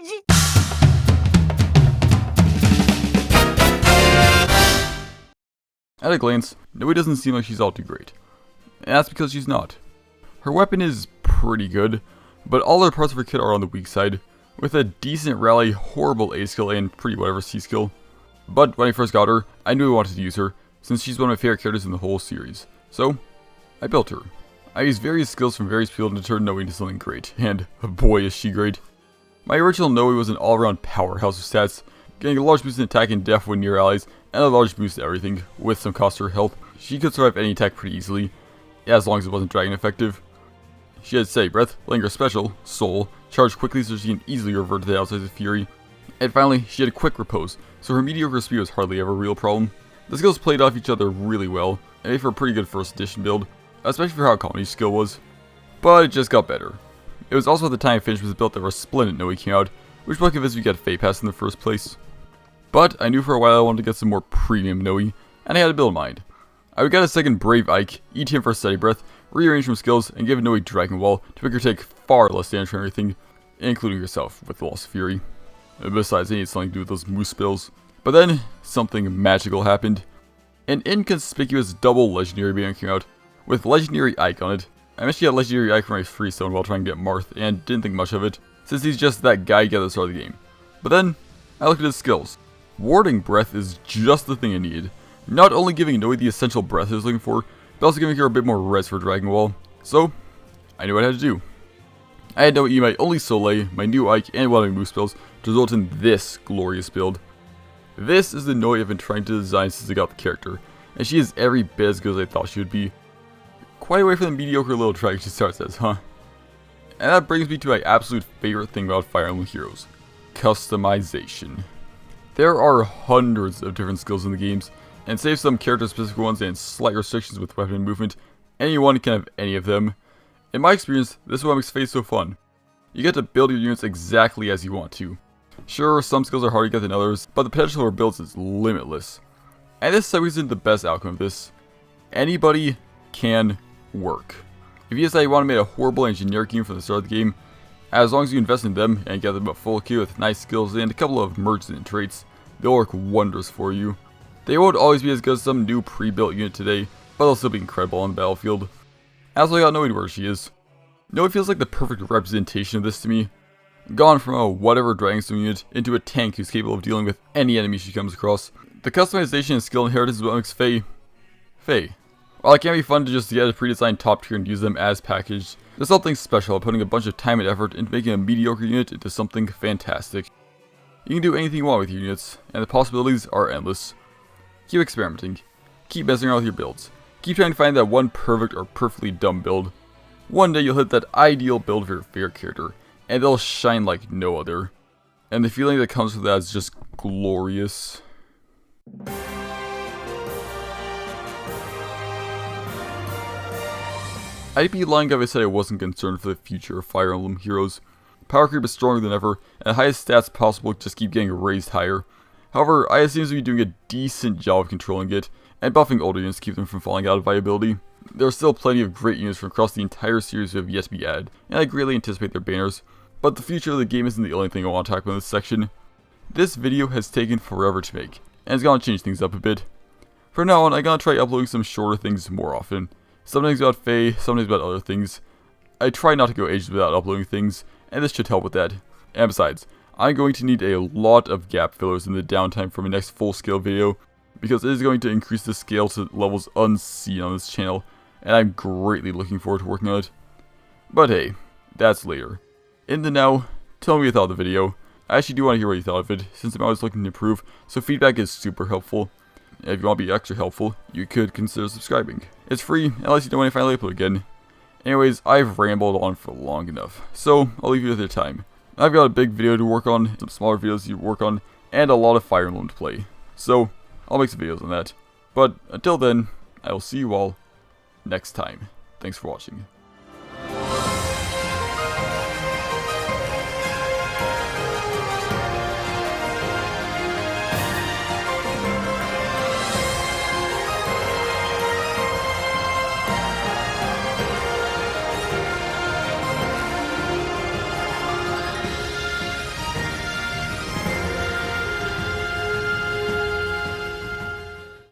Rampage! At a glance, Noe doesn't seem like she's all too great. And that's because she's not. Her weapon is pretty good, but all other parts of her kit are on the weak side, with a decent rally, horrible A skill, and pretty whatever C skill. But when I first got her, I knew I wanted to use her, since she's one of my favorite characters in the whole series. So, I built her. I used various skills from various people to turn Noe into something great, and boy is she great. My original Noe was an all-around powerhouse of stats, getting a large boost in attack and def when near allies, and a large boost to everything, with some cost to her health. She could survive any attack pretty easily, as long as it wasn't dragon effective. She had Steady Breath, Linger Special, Soul, charge quickly so she can easily revert to the outside of Fury, and finally, she had Quick Repose, so her mediocre speed was hardly ever a real problem. The skills played off each other really well, and made for a pretty good first edition build, especially for how common each skill was. But it just got better. It was also at the time I finished with the build that Resplendent Noe came out, which might convince me to get FEH Pass in the first place. But I knew for a while I wanted to get some more premium Noe, and I had a build in mind. I would get a second Brave Ike, eat him for Steady Breath, rearrange some skills, and give Noe Dragon Wall to make her take far less damage from everything, including herself with Lost Fury. And besides, I needed something to do with those moose spells. But then, something magical happened. An inconspicuous double Legendary banner came out, with Legendary Ike on it. I managed to get Legendary Ike from my Freestone while trying to get Marth, and didn't think much of it, since he's just that guy you get at the start of the game. But then, I looked at his skills. Warding Breath is just the thing I needed. Not only giving Noe the essential breath I was looking for, but also giving her a bit more res for Dragon Wall. So, I knew what I had to do. I had Noe eat my only Soleil, my new Ike, and one of my moose spells to result in this glorious build. This is the Noe I've been trying to design since I got the character, and she is every bit as good as I thought she would be. Quite away from the mediocre little dragon she starts as, huh? And that brings me to my absolute favorite thing about Fire Emblem Heroes: customization. There are hundreds of different skills in the games, and save some character-specific ones and slight restrictions with weapon movement, anyone can have any of them. In my experience, this is what makes FEH so fun. You get to build your units exactly as you want to. Sure, some skills are harder to get than others, but the potential for builds is limitless. And this segues into the best outcome of this. Anybody can work. If you decide you want to make a horrible and generic unit from the start of the game, as long as you invest in them and get them a full queue with nice skills and a couple of merchants and traits, they'll work wonders for you. They won't always be as good as some new pre-built unit today, but they'll still be incredible on the battlefield. As I got Noe where she is. Noe feels like the perfect representation of this to me. Gone from a whatever Dragonstone unit into a tank who's capable of dealing with any enemy she comes across. The customization and skill inheritance is what makes Faye. While it can be fun to just get a pre-designed top tier and use them as packaged, there's something special about putting a bunch of time and effort into making a mediocre unit into something fantastic. You can do anything you want with your units, and the possibilities are endless. Keep experimenting. Keep messing around with your builds. Keep trying to find that one perfect or perfectly dumb build. One day you'll hit that ideal build for your favorite character, and they'll shine like no other. And the feeling that comes with that is just glorious. I'd be lying if I said I wasn't concerned for the future of Fire Emblem Heroes. Powercreep is stronger than ever, and the highest stats possible just keep getting raised higher. However, I seems to be doing a decent job of controlling it, and buffing older units to keep them from falling out of viability. There are still plenty of great units from across the entire series who have yet to be added, and I greatly anticipate their banners. But the future of the game isn't the only thing I want to talk about in this section. This video has taken forever to make, and it's gonna change things up a bit. From now on, I'm gonna try uploading some shorter things more often. Sometimes about Faye, sometimes about other things. I try not to go ages without uploading things, and this should help with that. And besides, I'm going to need a lot of gap fillers in the downtime for my next full-scale video, because it is going to increase the scale to levels unseen on this channel, and I'm greatly looking forward to working on it. But hey, that's later. In the now, tell me what you thought of the video. I actually do want to hear what you thought of it, since I'm always looking to improve, so feedback is super helpful. And if you want to be extra helpful, you could consider subscribing. It's free, unless you don't want to finally upload again. Anyways, I've rambled on for long enough, so I'll leave you with your time. I've got a big video to work on, some smaller videos to work on, and a lot of Fire Emblem to play. So, I'll make some videos on that. But until then, I will see you all next time. Thanks for watching.